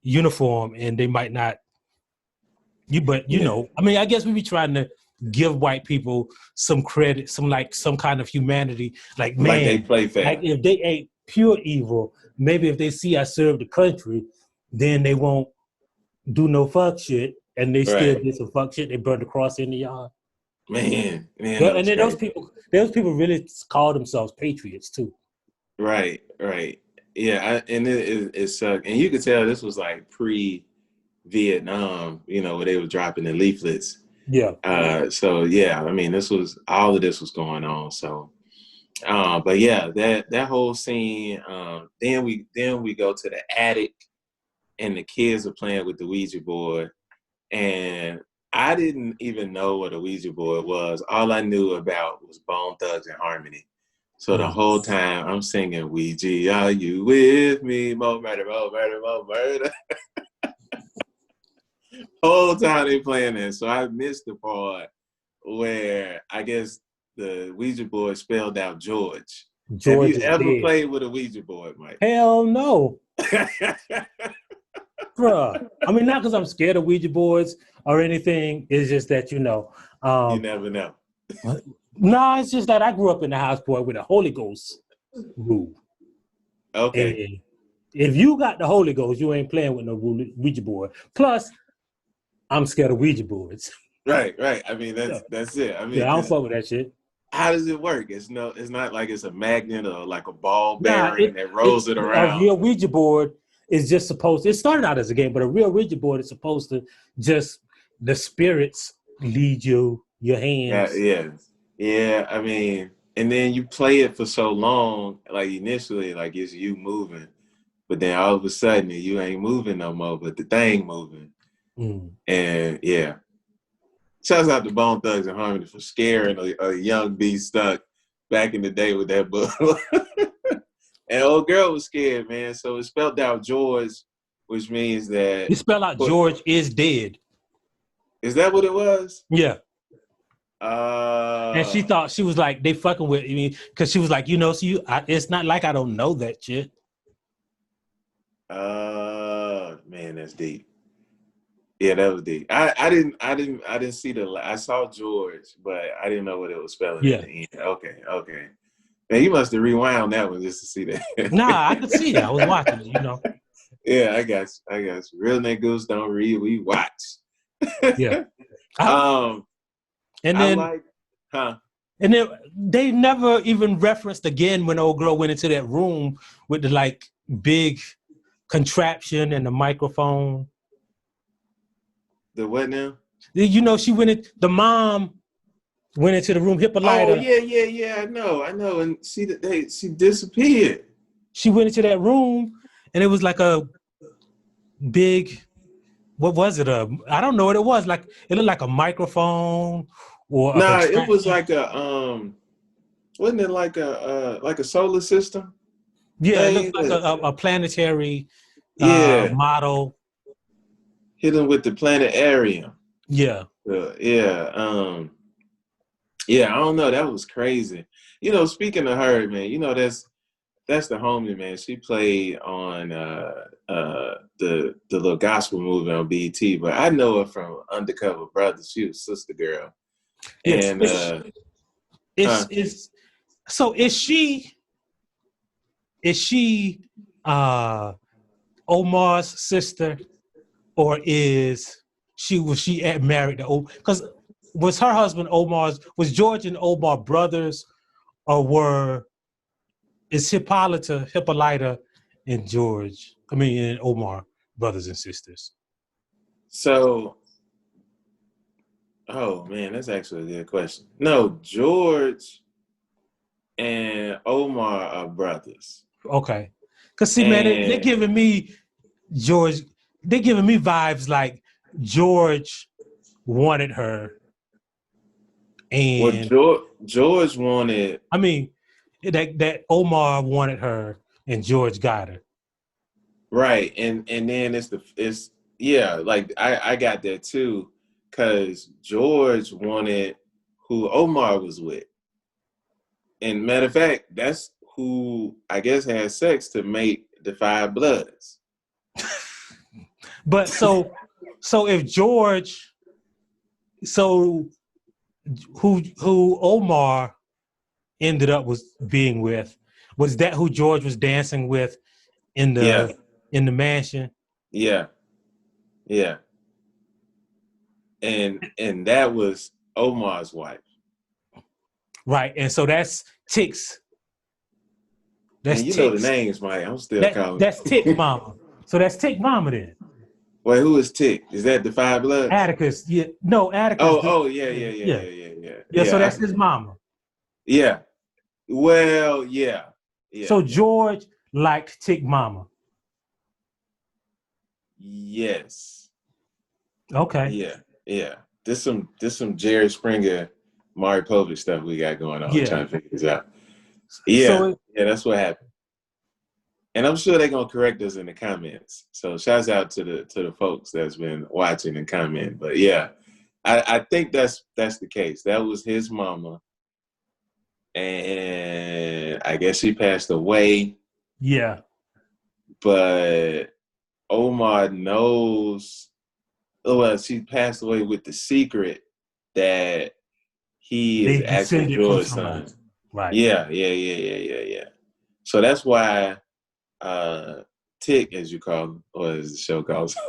Speaker 2: uniform, and they might not. I mean, I guess we be trying to give white people some credit, some kind of humanity. Like, man,
Speaker 1: like they play fair.
Speaker 2: Like if they ain't pure evil, maybe if they see I serve the country, then they won't do no fuck shit, and they still did some fuck shit. They burned the cross in the yard.
Speaker 1: Man,
Speaker 2: and then those people really call themselves patriots too. Right.
Speaker 1: Yeah, and it sucked, and you could tell this was like pre-Vietnam, where they were dropping the leaflets.
Speaker 2: Yeah.
Speaker 1: So yeah, I mean, all of this was going on. So, but yeah, that whole scene. Then we go to the attic, and the kids are playing with the Ouija board, and I didn't even know what a Ouija board was. All I knew about was Bone Thugs and Harmony. So the whole time I'm singing, Ouija, are you with me? More murder, more murder, more murder. Whole time they playing that. So I missed the part where I guess the Ouija board spelled out George. Have you ever played with a Ouija board, Mike?
Speaker 2: Hell no. Bruh. I mean, not because I'm scared of Ouija boards or anything. It's just that,
Speaker 1: you never know.
Speaker 2: No, it's just that I grew up in the house, boy, with a Holy Ghost rule.
Speaker 1: Okay.
Speaker 2: And if you got the Holy Ghost, you ain't playing with no Ouija board. Plus, I'm scared of Ouija boards.
Speaker 1: Right. I mean, that's it. I mean,
Speaker 2: I don't fuck with that shit.
Speaker 1: How does it work? It's not like it's a magnet or like a ball bearing that rolls it around.
Speaker 2: A real Ouija board is just it started out as a game, but a real Ouija board is supposed to just, the spirits lead your hands.
Speaker 1: Yeah. I mean, and then you play it for so long, like initially, like it's you moving, but then all of a sudden you ain't moving no more, but the thing moving. And yeah. Shouts out to Bone Thugs and Harmony for scaring a young BStuc back in the day with that book. And old girl was scared, man. So it spelled out George, which means that...
Speaker 2: You spell out George is dead.
Speaker 1: Is that what it was?
Speaker 2: Yeah. And she was like, they fucking with me, because she was like, it's not like I don't know that shit.
Speaker 1: Man, man, that's deep. Yeah, that was deep. I didn't see I saw George, but I didn't know what it was spelling at
Speaker 2: Yeah.
Speaker 1: the end. Okay, okay. Man, you must have rewound that one just to see
Speaker 2: Nah, I could
Speaker 1: that.
Speaker 2: see that. I was watching it, you know.
Speaker 1: Yeah, I got you. I got you. Real niggas don't read, we watch.
Speaker 2: Yeah. I,
Speaker 1: um,
Speaker 2: and
Speaker 1: I
Speaker 2: then
Speaker 1: like, huh?
Speaker 2: and then they never even referenced again when old girl went into that room with the like big contraption and the microphone.
Speaker 1: The what now?
Speaker 2: You know, she went in, the mom went into the room,
Speaker 1: Oh
Speaker 2: Hippolyta.
Speaker 1: yeah, yeah, yeah. I know. And she disappeared.
Speaker 2: She went into that room and it was like a big, what was it? I don't know what it was. Like it looked like a microphone or a
Speaker 1: Nah, it was
Speaker 2: contraption.
Speaker 1: like wasn't it like a solar system
Speaker 2: Yeah, it
Speaker 1: thing?
Speaker 2: looked like a planetary
Speaker 1: Yeah,
Speaker 2: model.
Speaker 1: hidden with the planetarium.
Speaker 2: Yeah.
Speaker 1: Yeah, yeah. I don't know. That was crazy. You know, speaking of her, man. You know, that's the homie, man. She played on the little gospel movie on BET, but I know her from Undercover Brothers. She was Sister Girl,
Speaker 2: Yes.
Speaker 1: and
Speaker 2: It's
Speaker 1: huh?
Speaker 2: it's so is she uh Omar's sister, or was she married to Omar? Because was her husband was George and Omar brothers, or is Hippolyta and and Omar brothers and sisters?
Speaker 1: So, oh man, that's actually a good question. No, George and Omar are brothers,
Speaker 2: Okay. Cause see, man, they're
Speaker 1: and
Speaker 2: giving me George, they're giving me vibes like George wanted her,
Speaker 1: well,
Speaker 2: and
Speaker 1: George wanted
Speaker 2: I mean that Omar wanted her and George got her.
Speaker 1: right, and then it's yeah, like I got that too, because George wanted who Omar was with, and matter of fact, that's who I guess had sex to make the Five Bloods.
Speaker 2: But so if George, so who Omar ended up was being with, was that who George was dancing with in
Speaker 1: Yeah,
Speaker 2: the mansion?
Speaker 1: yeah, yeah, and that was Omar's wife.
Speaker 2: Right. And so that's Tick's. That's
Speaker 1: Man, you know the
Speaker 2: Tick's.
Speaker 1: names, Mike. I'm still calling.
Speaker 2: That's Tick Mama. So that's Tick Mama then.
Speaker 1: Wait, who is Tick? Is that the Five Bloods?
Speaker 2: Atticus. Yeah. No, Atticus.
Speaker 1: Oh, oh, yeah, yeah, yeah,
Speaker 2: Yeah.
Speaker 1: yeah, yeah, yeah,
Speaker 2: Yeah. So
Speaker 1: yeah.
Speaker 2: that's his mama.
Speaker 1: Yeah. Well, yeah, yeah,
Speaker 2: So George liked Tick Mama.
Speaker 1: yes,
Speaker 2: Okay.
Speaker 1: yeah, yeah. This some Jerry Springer, Maury Povich stuff we got going on.
Speaker 2: Yeah.
Speaker 1: Trying to figure this out. Yeah,
Speaker 2: So
Speaker 1: yeah, that's what happened. And I'm sure they're gonna correct us in the comments. So shouts out to the folks that's been watching and commenting. But yeah, I think that's the case. That was his mama, and I guess she passed away.
Speaker 2: yeah,
Speaker 1: But Omar knows. Well, she passed away with the secret that he is
Speaker 2: they
Speaker 1: actually
Speaker 2: descended from
Speaker 1: George's
Speaker 2: somebody.
Speaker 1: son.
Speaker 2: Right.
Speaker 1: Yeah, yeah, yeah, yeah, yeah, yeah. So that's why Tick, as you call him, or as the show calls him,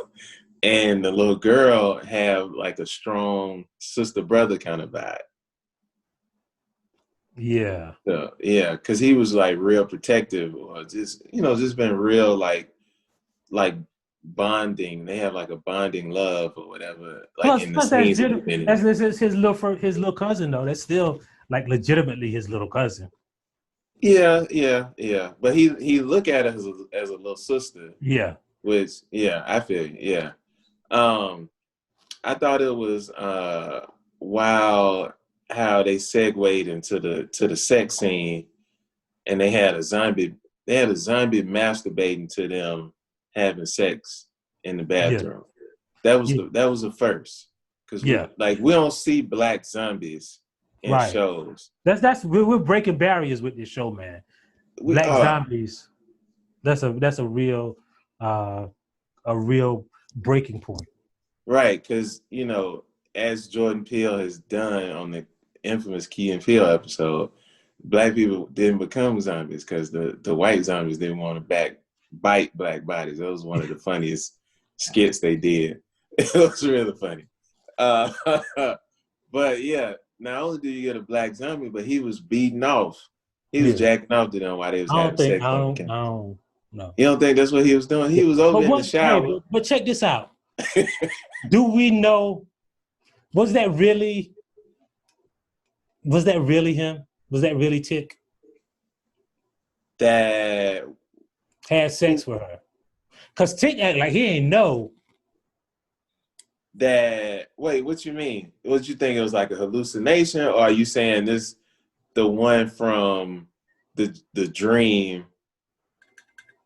Speaker 1: and the little girl have like a strong sister brother kind of vibe.
Speaker 2: Yeah.
Speaker 1: So yeah, because he was like real protective, or just been real like bonding. They have like a bonding love or whatever, like
Speaker 2: Plus,
Speaker 1: in the
Speaker 2: plus that's
Speaker 1: scenes at the beginning.
Speaker 2: that's his little cousin though. That's still like legitimately his little cousin.
Speaker 1: Yeah, yeah, yeah. But he look at her as a little sister,
Speaker 2: Yeah.
Speaker 1: which yeah, I feel you, yeah. Um, I thought it was wild how they segued into the sex scene, and they had a zombie masturbating to them having sex in the
Speaker 2: Yeah.
Speaker 1: bathroom. That was
Speaker 2: Yeah.
Speaker 1: the first, because we
Speaker 2: Yeah.
Speaker 1: we don't see black zombies in
Speaker 2: Right.
Speaker 1: shows.
Speaker 2: We're breaking barriers with this show, man.
Speaker 1: We
Speaker 2: Black
Speaker 1: are
Speaker 2: zombies. That's a real a real breaking point.
Speaker 1: Right, because as Jordan Peele has done on the infamous Key and Peele episode, black people didn't become zombies because the white zombies didn't want to bite black bodies. That was one of the funniest skits they did. It was really funny. Uh, but yeah, not only do you get a black zombie, but he was beating off. He was jacking off to them while they was having sex on the camera.
Speaker 2: I don't know.
Speaker 1: You don't think that's what he was doing? He was over in the shower.
Speaker 2: But check this out. Do we know, was that really him? Was that really Tick?
Speaker 1: That
Speaker 2: had sex with her? Because Tick act like he ain't know.
Speaker 1: That, wait, what you mean? What you think, it was like a hallucination, or are you saying this the one from the dream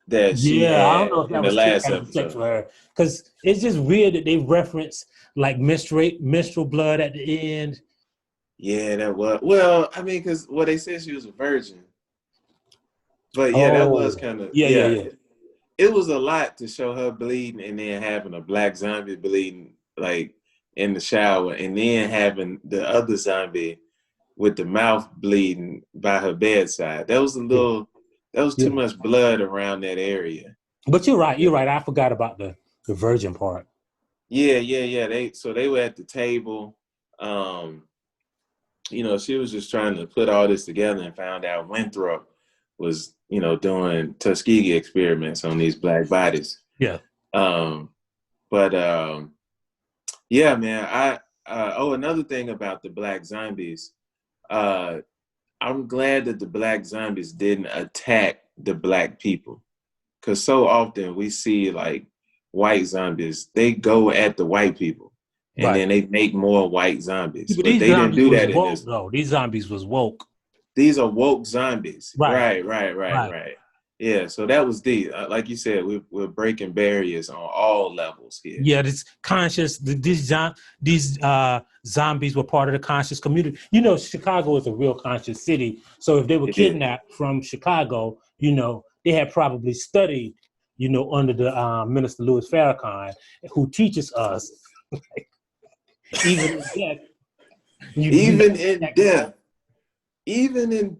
Speaker 1: that she
Speaker 2: I don't
Speaker 1: had
Speaker 2: know if that
Speaker 1: in the
Speaker 2: was Tick
Speaker 1: last
Speaker 2: having sex
Speaker 1: episode?
Speaker 2: with her. Because it's just weird that they reference like menstrual blood at the end.
Speaker 1: Yeah, that was, well, I mean, because they said she was a virgin. But yeah, that was kind of,
Speaker 2: yeah.
Speaker 1: It was a lot to show her bleeding and then having a black zombie bleeding like in the shower, and then having the other zombie with the mouth bleeding by her bedside. That was too much blood around that area.
Speaker 2: But you're right. I forgot about the virgin part.
Speaker 1: Yeah. They were at the table. She was just trying to put all this together and found out Winthrop was, doing Tuskegee experiments on these black bodies.
Speaker 2: Yeah.
Speaker 1: Yeah, man. Another thing about the black zombies, I'm glad that the black zombies didn't attack the black people, because so often we see like white zombies, they go at the white people, and then they make more white zombies. But they didn't do that in this.
Speaker 2: No, these zombies was woke.
Speaker 1: These are woke zombies.
Speaker 2: Right.
Speaker 1: Yeah, so that was like you said, we're breaking barriers on all levels here.
Speaker 2: Yeah, this conscious. These zombies were part of the conscious community. Chicago is a real conscious city. So if they were kidnapped from Chicago, they had probably studied, under the Minister Louis Farrakhan, who teaches us, even
Speaker 1: in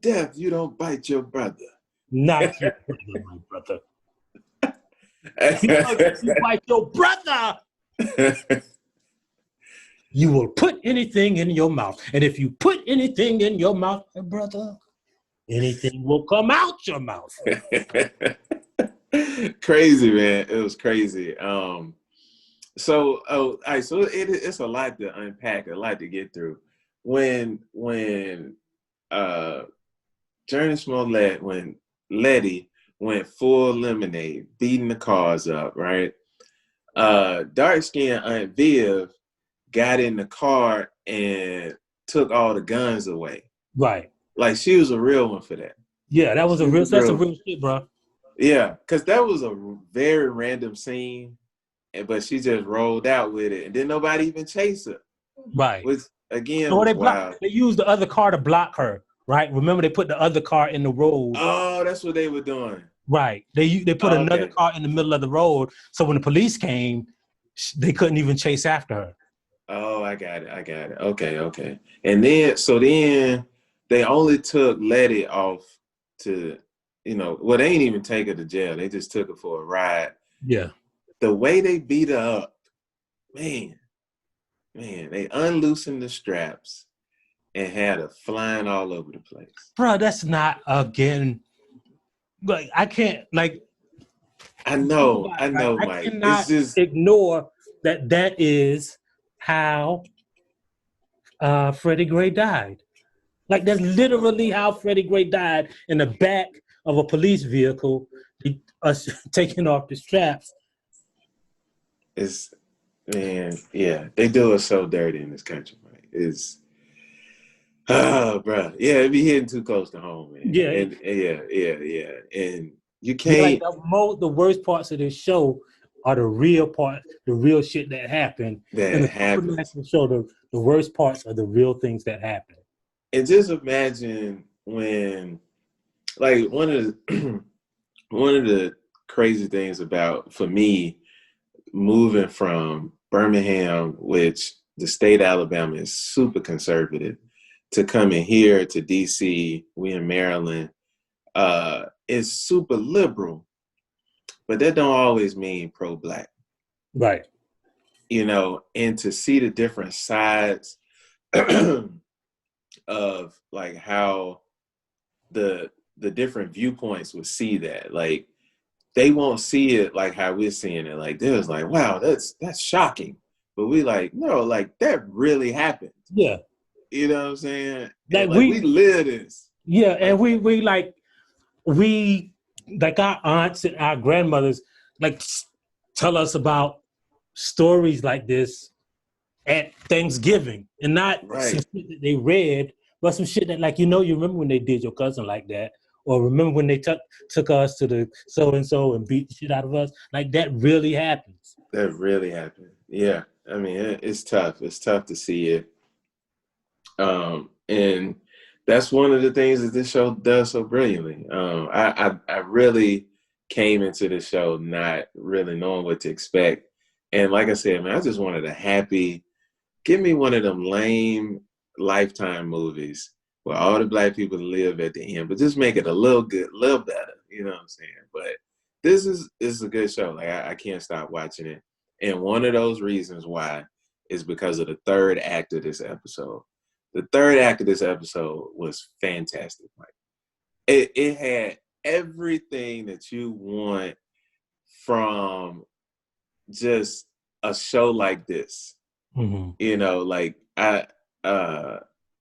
Speaker 1: death, you don't bite your brother.
Speaker 2: Not your brother, my brother. If you bite your brother, you will put anything in your mouth. And if you put anything in your mouth, my brother, anything will come out your mouth.
Speaker 1: Crazy, man. It was crazy. So it's a lot to unpack, a lot to get through. When Journey Smollett, when Letty went full lemonade, beating the cars up, right? Dark-skinned Aunt Viv got in the car and took all the guns away.
Speaker 2: Right.
Speaker 1: Like, she was a real one for that.
Speaker 2: Yeah, that's a real shit, bro.
Speaker 1: Yeah, because that was a very random scene, but she just rolled out with it, and then nobody even chased her.
Speaker 2: Right.
Speaker 1: Which, again,
Speaker 2: so they used the other car to block her, right? Remember, they put the other car in the road.
Speaker 1: Oh, that's what they were doing.
Speaker 2: Right. They put another car in the middle of the road, so when the police came, they couldn't even chase after her.
Speaker 1: Oh, I got it. Okay. And then they only took Letty off to, they ain't even take her to jail. They just took her for a ride.
Speaker 2: Yeah.
Speaker 1: The way they beat her up, man, they unloosened the straps and had her flying all over the place.
Speaker 2: Bro, that's not, again, like, I can't, like.
Speaker 1: I know, Mike.
Speaker 2: I cannot
Speaker 1: it's just
Speaker 2: ignore that is how Freddie Gray died. Like, that's literally how Freddie Gray died, in the back of a police vehicle, taking off the straps.
Speaker 1: They do us so dirty in this country, Mike. Bro. Yeah, it be hitting too close to home, man.
Speaker 2: Yeah.
Speaker 1: And you can't.
Speaker 2: The worst parts of this show are the real shit that happened.
Speaker 1: That happens.
Speaker 2: Show the worst parts are the real things that happen.
Speaker 1: And just imagine when, like, one of the crazy things for me, moving from Birmingham, which the state of Alabama is super conservative, to coming here to DC, we in Maryland, is super liberal, but that don't always mean pro-Black.
Speaker 2: Right.
Speaker 1: You know, and to see the different sides of like how the different viewpoints would see that. Like they won't see it like how we're seeing it. Like they're like, wow, that's shocking. But we like, no, like that really happened.
Speaker 2: Yeah.
Speaker 1: You know what I'm saying?
Speaker 2: Like
Speaker 1: And like we live this.
Speaker 2: Yeah,
Speaker 1: like,
Speaker 2: and we like our aunts and our grandmothers like tell us about stories like this at Thanksgiving, and not some
Speaker 1: right.
Speaker 2: shit that they read, but some shit that, like, you remember when they did your cousin like that, or remember when they took us to the so and so and beat the shit out of us. Like that really happens.
Speaker 1: That really happened. Yeah. I mean, it's tough. It's tough to see it. And that's one of the things that this show does so brilliantly. I really came into the show not really knowing what to expect. And like I said, man, I just wanted a happy, give me one of them lame Lifetime movies where all the Black people live at the end, but just make it a little better. You know what I'm saying? But this is a good show. Like I can't stop watching it. And one of those reasons why is because of the third act of this episode. The third act of this episode was fantastic. Like it had everything that you want from just a show like this.
Speaker 2: Mm-hmm.
Speaker 1: You know, like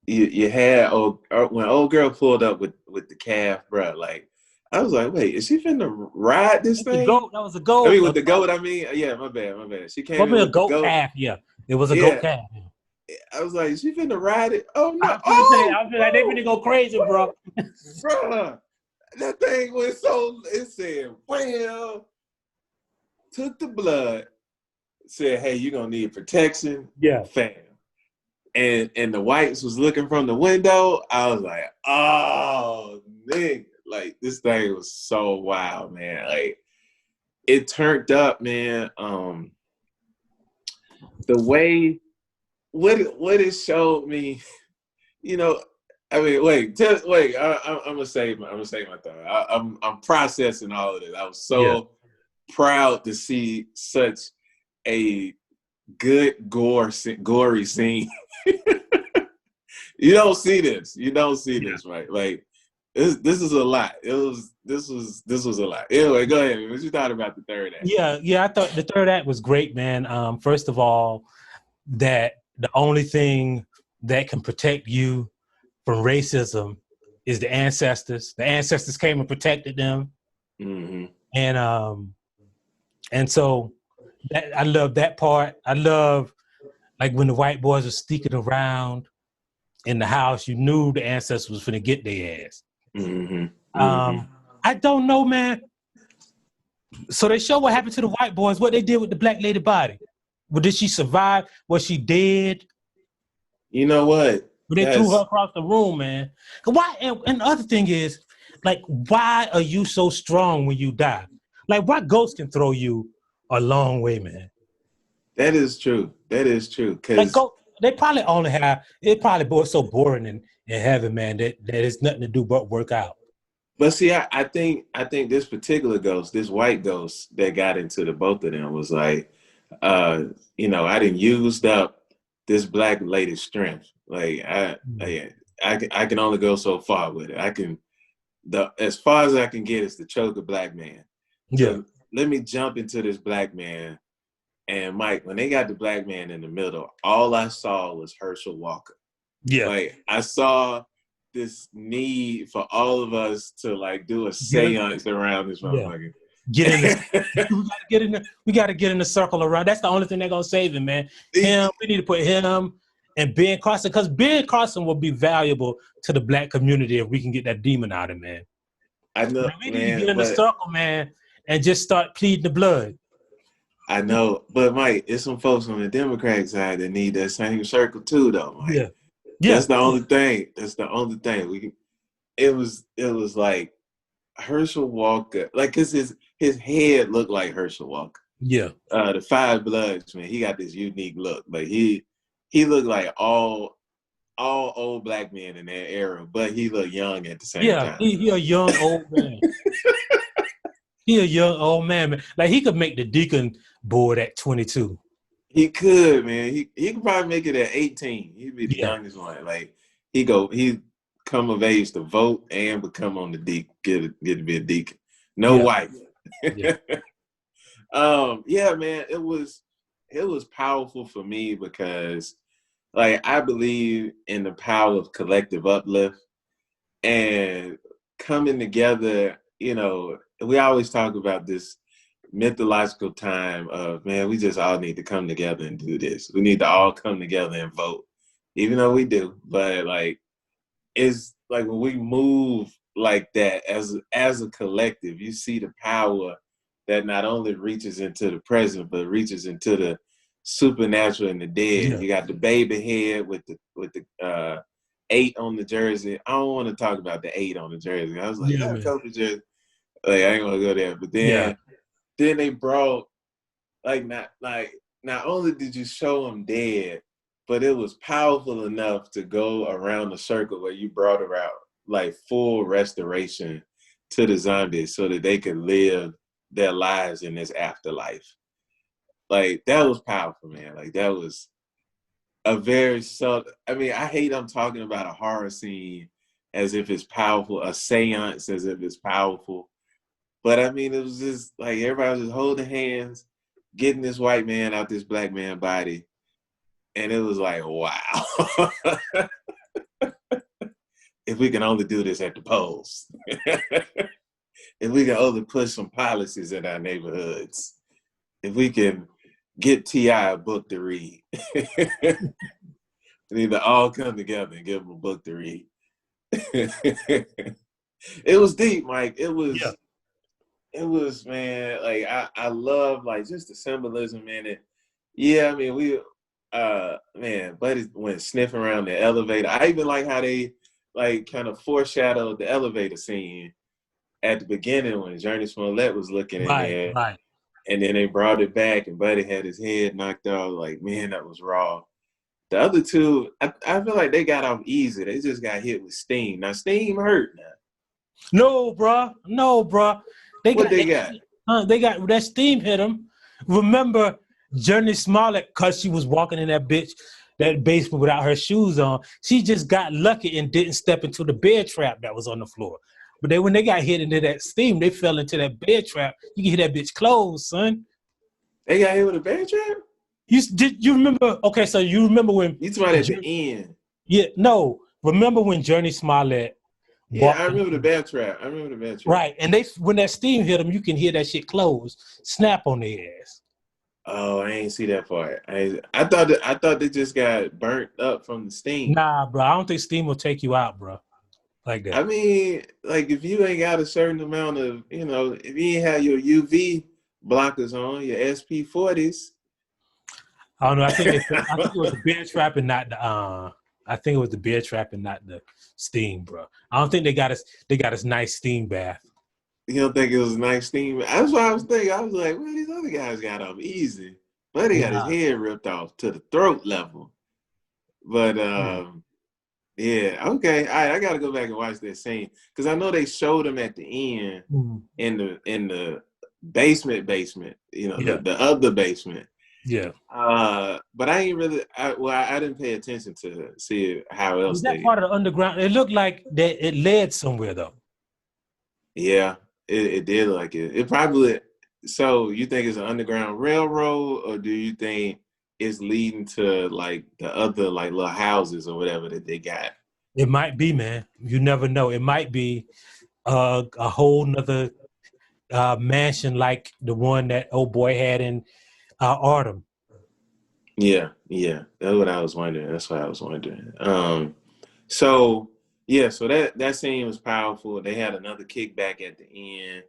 Speaker 1: you had when old girl pulled up with the calf, bro. Like I was like, wait, is she finna ride this thing?
Speaker 2: That was a goat.
Speaker 1: I mean, with the goat. I mean, yeah, my bad. She came in with
Speaker 2: a goat
Speaker 1: the goat
Speaker 2: calf. Yeah, it was a goat calf.
Speaker 1: I was like, she finna ride it? Oh no!
Speaker 2: I feel like they finna go crazy, bro.
Speaker 1: Bro, that thing was so. It said, well, took the blood, said, hey, you're gonna need protection, fam. And the whites was looking from the window. I was like, oh, nigga, like this thing was so wild, man. Like it turned up, man. The way what it showed me, you know. I mean, wait. I'm gonna say my thought. I'm processing all of this. I was so proud to see such a good gory scene. You don't see this. This, right? Like this is a lot. This was a lot. Anyway, go ahead. What you thought about the third act?
Speaker 2: Yeah. I thought the third act was great, man. First of all, that the only thing that can protect you from racism is the ancestors. The ancestors came and protected them.
Speaker 1: Mm-hmm.
Speaker 2: And so that, I love that part. I love like when the white boys were sneaking around in the house, you knew the ancestors was finna get their ass.
Speaker 1: Mm-hmm. Mm-hmm.
Speaker 2: I don't know, man. So they show what happened to the white boys, what they did with the black lady body. Well, did she survive? Was she dead?
Speaker 1: You know what?
Speaker 2: But they threw her across the room, man. Why? And the other thing is, like, why are you so strong when you die? Like, what ghost can throw you a long way, man?
Speaker 1: That is true.
Speaker 2: Like, they probably only have, it probably so boring in heaven, man, that it's nothing to do but work out.
Speaker 1: But see, I think this particular ghost, this white ghost that got into the both of them was like, you know, I didn't used up this black lady's strength. Like I can only go so far with it. As far as I can get is to choke a black man. So let me jump into this black man. And Mike, when they got the black man in the middle, all I saw was Herschel Walker. Yeah. Like I saw this need for all of us to like do a seance around this motherfucker.
Speaker 2: We gotta get in the circle around. That's the only thing they're gonna save him, man. We need to put him and Ben Carson, because Ben Carson will be valuable to the black community if we can get that demon out of him, man.
Speaker 1: I know,
Speaker 2: we need to get in the circle, man, and just start pleading the blood.
Speaker 1: I know, but Mike, it's some folks on the Democratic side that need that same circle too, though. Mike. Yeah. That's the only thing. That's the only thing. It was like Herschel Walker, like, cause his head looked like Herschel Walker.
Speaker 2: Yeah.
Speaker 1: The Five Bloods, man, he got this unique look. Like he looked like all old black men in that era, but he looked young at the same
Speaker 2: Yeah.
Speaker 1: time.
Speaker 2: He a young old man. He a young old man. Like he could make the deacon board at 22.
Speaker 1: He could, man. He could probably make it at 18. He'd be the
Speaker 2: Yeah.
Speaker 1: youngest one. Like he come of age to vote and become on the deacon, get to be a deacon. No
Speaker 2: Yeah.
Speaker 1: wife.
Speaker 2: Yeah.
Speaker 1: Yeah, man, it was powerful for me because like I believe in the power of collective uplift and coming together. We always talk about this mythological time of, man, we just all need to come together and do this. We need to all come together and vote, even though we do. But like, it's like when we move like that as a collective, you see the power that not only reaches into the present but reaches into the supernatural and the dead.
Speaker 2: Yeah.
Speaker 1: You got the baby head with the 8 on the jersey. I don't want to talk about the 8 on the jersey. I was like,
Speaker 2: Yeah,
Speaker 1: that
Speaker 2: man.
Speaker 1: Kobe jersey. Like, I ain't gonna go there. But
Speaker 2: Yeah.
Speaker 1: then they brought not only did you show him dead, but it was powerful enough to go around the circle where you brought about like full restoration to the zombies so that they could live their lives in this afterlife. Like that was powerful, man. Like that was a very subtle. I mean, I hate I'm talking about a horror scene as if it's powerful, a seance as if it's powerful. But I mean, it was just like everybody was just holding hands, getting this white man out this black man body. And it was like, wow. If we can only do this at the polls. If we can only push some policies in our neighborhoods. If we can get T.I. a book to read. We need to all come together and give him a book to read. It was deep, Mike.
Speaker 2: Yeah.
Speaker 1: It was, man, like I love like just the symbolism in it. Yeah, I mean man, Buddy went sniffing around the elevator. I even like how they like kind of foreshadowed the elevator scene at the beginning when Journey Smollett was looking in
Speaker 2: Right.
Speaker 1: there,
Speaker 2: Right.
Speaker 1: and then they brought it back and Buddy had his head knocked off. Like, man, that was raw. The other two, I feel like they got off easy. They just got hit with steam. Now steam hurt now.
Speaker 2: No, bruh. No, bruh. They
Speaker 1: What
Speaker 2: got
Speaker 1: they got?
Speaker 2: they got that steam hit them. Remember Journey Smollett, because she was walking in that basement without her shoes on. She just got lucky and didn't step into the bear trap that was on the floor. But when they got hit into that steam, they fell into that bear trap. You can hear that bitch close, son.
Speaker 1: They got hit with a bear trap?
Speaker 2: You remember? Okay, so you remember when?
Speaker 1: You talking about at the end?
Speaker 2: Yeah, no. Remember when Journey Smollett
Speaker 1: Yeah, I
Speaker 2: walked
Speaker 1: remember the
Speaker 2: in?
Speaker 1: bear trap. I remember the bear trap.
Speaker 2: Right, and when that steam hit them, you can hear that shit close, snap on their ass.
Speaker 1: Oh, I ain't see that part. I thought they just got burnt up from the steam.
Speaker 2: Nah, bro, I don't think steam will take you out, bro, like that.
Speaker 1: I mean, like if you ain't got a certain amount of, if you ain't have your UV blockers on, your SP40s.
Speaker 2: I don't know. I think it was the bear trap and not the. I think it was the bear trap and not the steam, bro. I don't think they got us. They got us nice steam bath.
Speaker 1: You don't think it was a nice steam? That's what I was thinking. I was like, well, these other guys got off easy. But he got his
Speaker 2: Nah.
Speaker 1: head ripped off to the throat level. But yeah, okay. All right, I gotta go back and watch that scene. Because I know they showed him at the end in the basement,
Speaker 2: Yeah.
Speaker 1: the other basement.
Speaker 2: Yeah.
Speaker 1: But I ain't really I didn't pay attention to see how else
Speaker 2: Was that
Speaker 1: they
Speaker 2: part of the underground? It looked like that it led somewhere though.
Speaker 1: Yeah, it did like it. It probably. So you think it's an underground railroad, or do you think it's leading to like the other like little houses or whatever that they got?
Speaker 2: It might be, man. You never know. It might be a whole nother mansion like the one that old boy had in Artem.
Speaker 1: Yeah, that's what I was wondering. That's what I was wondering. So yeah, so that scene was powerful. They had another kickback at the end.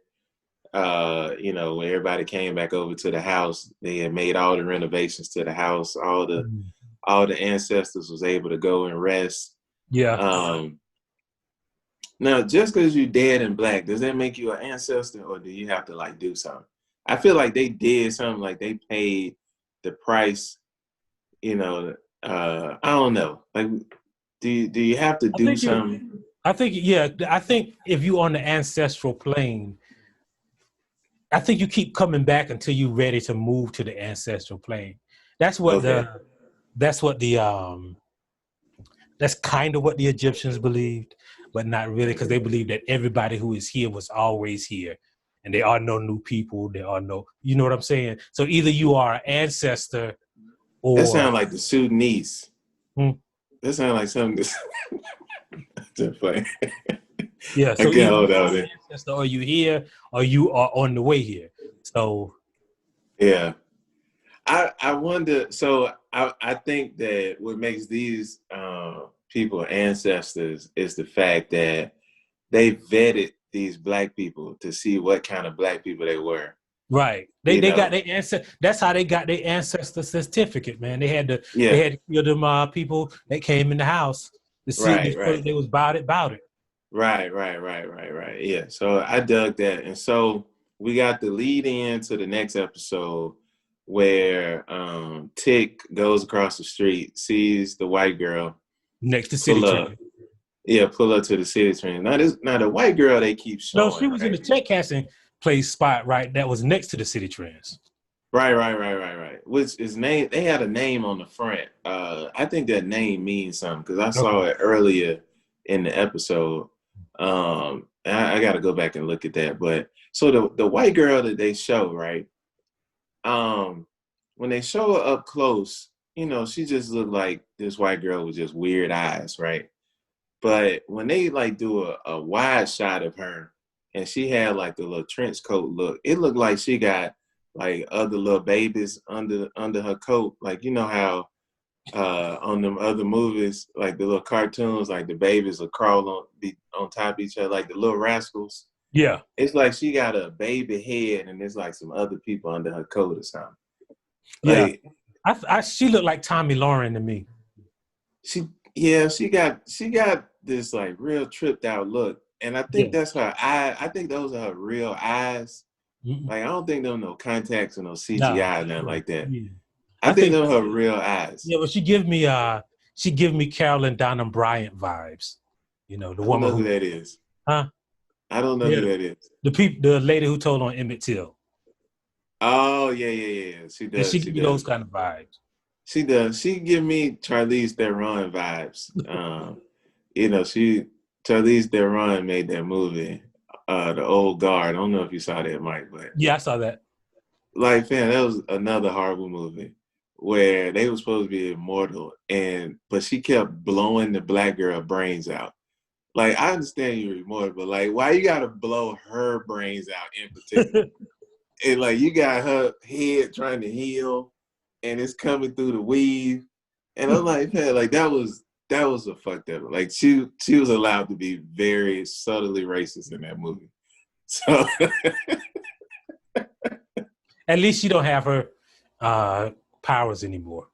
Speaker 1: When everybody came back over to the house, they had made all the renovations to the house. All the ancestors was able to go and rest.
Speaker 2: Yeah.
Speaker 1: Now, just because you're dead and black, does that make you an ancestor, or do you have to like do something? I feel like they did something, like they paid the price, you know, I don't know. Like, do you have to
Speaker 2: I
Speaker 1: do
Speaker 2: think
Speaker 1: something?
Speaker 2: I think if you on the ancestral plane, I think you keep coming back until you're ready to move to the ancestral plane. That's what
Speaker 1: Okay.
Speaker 2: the that's kind of what the Egyptians believed, but not really, because they believed that everybody who is here was always here. And there are no new people. There are no, you know what I'm saying? So either you are an ancestor
Speaker 1: That
Speaker 2: or
Speaker 1: sounds like the Sudanese.
Speaker 2: hmm,
Speaker 1: That sounds like something. Just playing.
Speaker 2: yeah.
Speaker 1: I
Speaker 2: So
Speaker 1: can't
Speaker 2: either
Speaker 1: hold
Speaker 2: you
Speaker 1: out
Speaker 2: are
Speaker 1: there.
Speaker 2: an ancestor or you here or you are on the way here. So
Speaker 1: Yeah. I wonder. So I think that what makes these people ancestors is the fact that they vetted these black people to see what kind of black people they were.
Speaker 2: right.
Speaker 1: You
Speaker 2: They got
Speaker 1: know.
Speaker 2: their ancestor. That's how they got their ancestor certificate, man. They
Speaker 1: Yeah.
Speaker 2: had to kill them people that came in the house to see to
Speaker 1: Right.
Speaker 2: show that
Speaker 1: Right.
Speaker 2: they was about it, about it.
Speaker 1: Right. Yeah. So I dug that, and so we got the lead in to the next episode where Tick goes across the street, sees the white girl
Speaker 2: Next to City
Speaker 1: pull up.
Speaker 2: Train.
Speaker 1: Yeah, pull up to the city train. Now the white girl they keep
Speaker 2: No, she
Speaker 1: showing,
Speaker 2: was in
Speaker 1: right?
Speaker 2: the check casting place spot, right? That was next to the City Trends.
Speaker 1: Right. Which is name? They had a name on the front. I think that name means something because I saw
Speaker 2: Okay.
Speaker 1: it earlier in the episode. I got to go back and look at that. But so the white girl that they show, right? When they show her up close, she just looked like this white girl with just weird eyes, right? But when they like do a wide shot of her and she had like the little trench coat look, it looked like she got like other little babies under her coat. Like, you know how on them other movies, like the little cartoons, like the babies will crawl on top of each other, like the little rascals.
Speaker 2: Yeah.
Speaker 1: It's like she got a baby head and there's like some other people under her coat or something.
Speaker 2: Yeah.
Speaker 1: Like
Speaker 2: She looked like Tommy Lauren to me.
Speaker 1: she got this like real tripped out look. And I think
Speaker 2: Yeah.
Speaker 1: that's her eye. I think those are her real eyes.
Speaker 2: Mm-mm.
Speaker 1: Like I don't think there no contacts or no
Speaker 2: No.
Speaker 1: CGI, nothing like that.
Speaker 2: Yeah.
Speaker 1: I
Speaker 2: I
Speaker 1: think
Speaker 2: think
Speaker 1: they're her real eyes.
Speaker 2: yeah, but she give me Carolyn Donham Bryant vibes. You know, the
Speaker 1: I don't
Speaker 2: woman
Speaker 1: know who
Speaker 2: who
Speaker 1: that is.
Speaker 2: huh?
Speaker 1: I don't know who
Speaker 2: Yeah.
Speaker 1: that is.
Speaker 2: The lady who told on Emmett Till.
Speaker 1: Oh yeah. She
Speaker 2: And she
Speaker 1: does. She
Speaker 2: give me those
Speaker 1: does.
Speaker 2: kind of vibes.
Speaker 1: She does. She give me Charlize Theron vibes. She Charlize Theron made that movie, The Old Guard. I don't know if you saw that, Mike, but
Speaker 2: Yeah, I saw that.
Speaker 1: like, man, that was another horrible movie where they were supposed to be immortal, but she kept blowing the black girl brains out. Like, I understand you're immortal, but like, why you gotta blow her brains out in particular? And like, you got her head trying to heal, and it's coming through the weave, and I'm like, man, like that was a fucked up. Like she was allowed to be very subtly racist in that movie. So
Speaker 2: At least she don't have her powers anymore.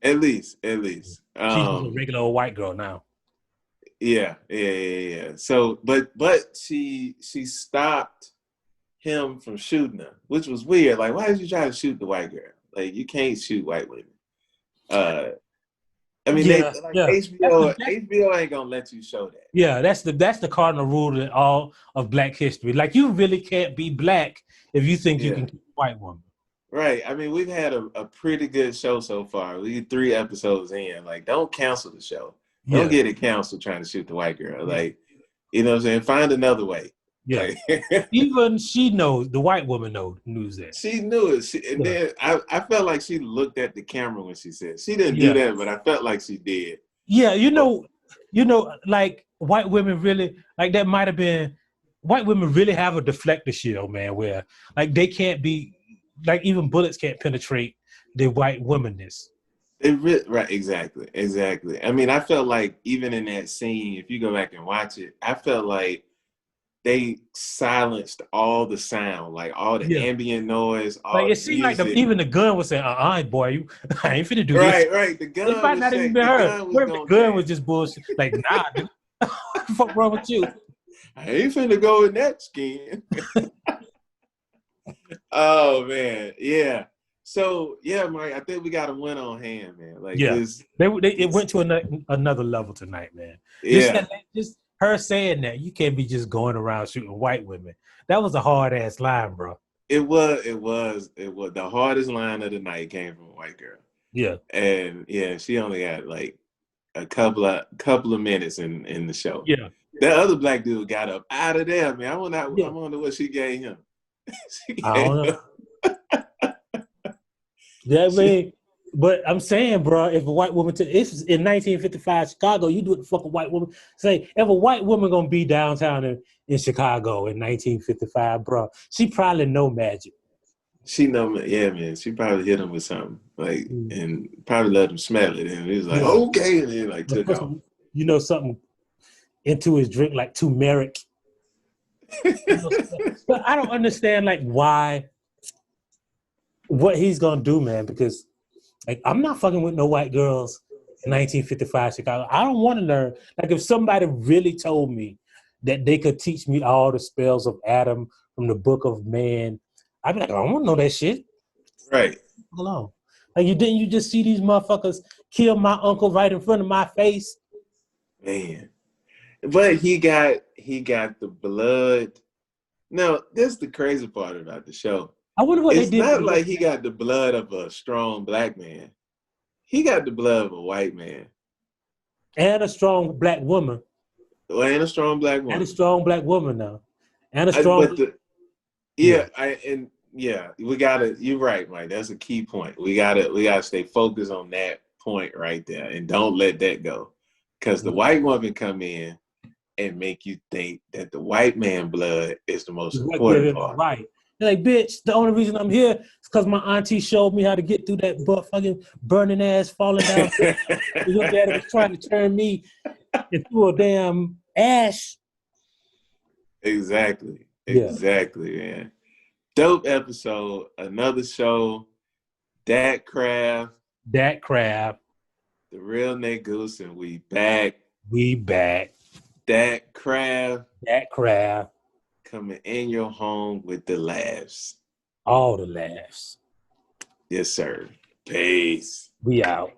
Speaker 1: at least.
Speaker 2: She's just a regular old white girl now.
Speaker 1: Yeah. So, but she stopped him from shooting her, which was weird. Like, why did you try to shoot the white girl? Like, you can't shoot white women. I mean, they
Speaker 2: Yeah,
Speaker 1: like
Speaker 2: yeah.
Speaker 1: HBO ain't gonna let you show that.
Speaker 2: Yeah, that's the cardinal rule in all of Black history. Like you really can't be black if you think you
Speaker 1: Yeah.
Speaker 2: can kill a white woman.
Speaker 1: Right. I mean, we've had a pretty good show so far. We 3 episodes in. Like, don't cancel the show. Don't
Speaker 2: Yeah,
Speaker 1: get it canceled trying to shoot the white girl. Like, you know what I'm saying? Find another way.
Speaker 2: yeah.
Speaker 1: Like,
Speaker 2: Even she knows, the white woman knows that.
Speaker 1: she knew it. And
Speaker 2: Yeah,
Speaker 1: then I felt like she looked at the camera when she said she didn't do
Speaker 2: yeah,
Speaker 1: that, but I felt like she did.
Speaker 2: yeah.
Speaker 1: But
Speaker 2: Like white women really like that might have been. White women really have a deflector shield, man. Where like they can't be like even bullets can't penetrate the white womanness.
Speaker 1: right, exactly. I mean, I felt like even in that scene, if you go back and watch it, I felt like they silenced all the sound, like all the
Speaker 2: Yeah.
Speaker 1: ambient noise,
Speaker 2: Like
Speaker 1: all
Speaker 2: it
Speaker 1: the
Speaker 2: seemed like
Speaker 1: music.
Speaker 2: even the gun was saying, boy, I ain't finna do this."
Speaker 1: Right. The
Speaker 2: It
Speaker 1: gun
Speaker 2: might
Speaker 1: was
Speaker 2: not even
Speaker 1: saying
Speaker 2: been
Speaker 1: the
Speaker 2: her.
Speaker 1: gun was
Speaker 2: What if the
Speaker 1: gonna
Speaker 2: gun
Speaker 1: jam.
Speaker 2: was just bullshit? Like, nah, dude. What the fuck wrong with you?
Speaker 1: I ain't finna go in that skin. Oh man, yeah. So yeah, Mike, I think we got a win on hand, man. Like
Speaker 2: Yeah,
Speaker 1: this,
Speaker 2: it went to another level tonight, man.
Speaker 1: yeah.
Speaker 2: Just her saying that you can't be just going around shooting white women. That was a hard ass line, bro.
Speaker 1: It was the hardest line of the night came from a white girl.
Speaker 2: Yeah,
Speaker 1: And yeah, she only had like a couple of minutes in the show.
Speaker 2: yeah,
Speaker 1: That other black dude got up out of there, man. I
Speaker 2: yeah.
Speaker 1: wonder what she gave him. she
Speaker 2: I don't
Speaker 1: gave
Speaker 2: know.
Speaker 1: him
Speaker 2: Yeah, I
Speaker 1: she,
Speaker 2: mean, but I'm saying, bro, if a white woman, it's in 1955 Chicago, you do what the fuck a white woman say. If a white woman gonna be downtown in Chicago in 1955, bro, she probably know magic.
Speaker 1: she know, yeah, man. She probably hit him with something like,
Speaker 2: Mm.
Speaker 1: and probably let him smell it, and he was like,
Speaker 2: Yeah,
Speaker 1: okay, and then like took
Speaker 2: put
Speaker 1: off.
Speaker 2: some, something into his drink like turmeric. But I don't understand like why, what he's gonna do, man, because like I'm not fucking with no white girls in 1955 Chicago. I don't want to learn. Like if somebody really told me that they could teach me all the spells of Adam from the Book of Man, I'd be like, I don't want to know that shit.
Speaker 1: Right,
Speaker 2: Hold on. Like you just see these motherfuckers kill my uncle right in front of my face.
Speaker 1: man. But he got the blood. Now, this is the crazy part about the show.
Speaker 2: I wonder what they
Speaker 1: It's
Speaker 2: did
Speaker 1: not
Speaker 2: for
Speaker 1: like he got the blood of a strong black man. He got the blood of a white man.
Speaker 2: and a strong black woman.
Speaker 1: And a strong black
Speaker 2: And a
Speaker 1: woman.
Speaker 2: strong black woman now. And a
Speaker 1: But
Speaker 2: strong
Speaker 1: the
Speaker 2: yeah.
Speaker 1: yeah, we gotta. You're right, Mike. That's a key point. We gotta stay focused on that point right there, and don't let that go, because the white woman come in and make you think that the white man blood is the most important part.
Speaker 2: Right. They're like, bitch, the only reason I'm here is because my auntie showed me how to get through that fucking burning ass falling down. Your daddy was trying to turn me into a damn ash.
Speaker 1: Exactly,
Speaker 2: Yeah.
Speaker 1: exactly, man. Dope episode. Another show. Dat Craft,
Speaker 2: That crap.
Speaker 1: the real Negus, and we back.
Speaker 2: We back.
Speaker 1: Dat Craft
Speaker 2: That crap.
Speaker 1: coming in your home with the laughs.
Speaker 2: All the laughs.
Speaker 1: Yes, sir. Peace.
Speaker 2: We out.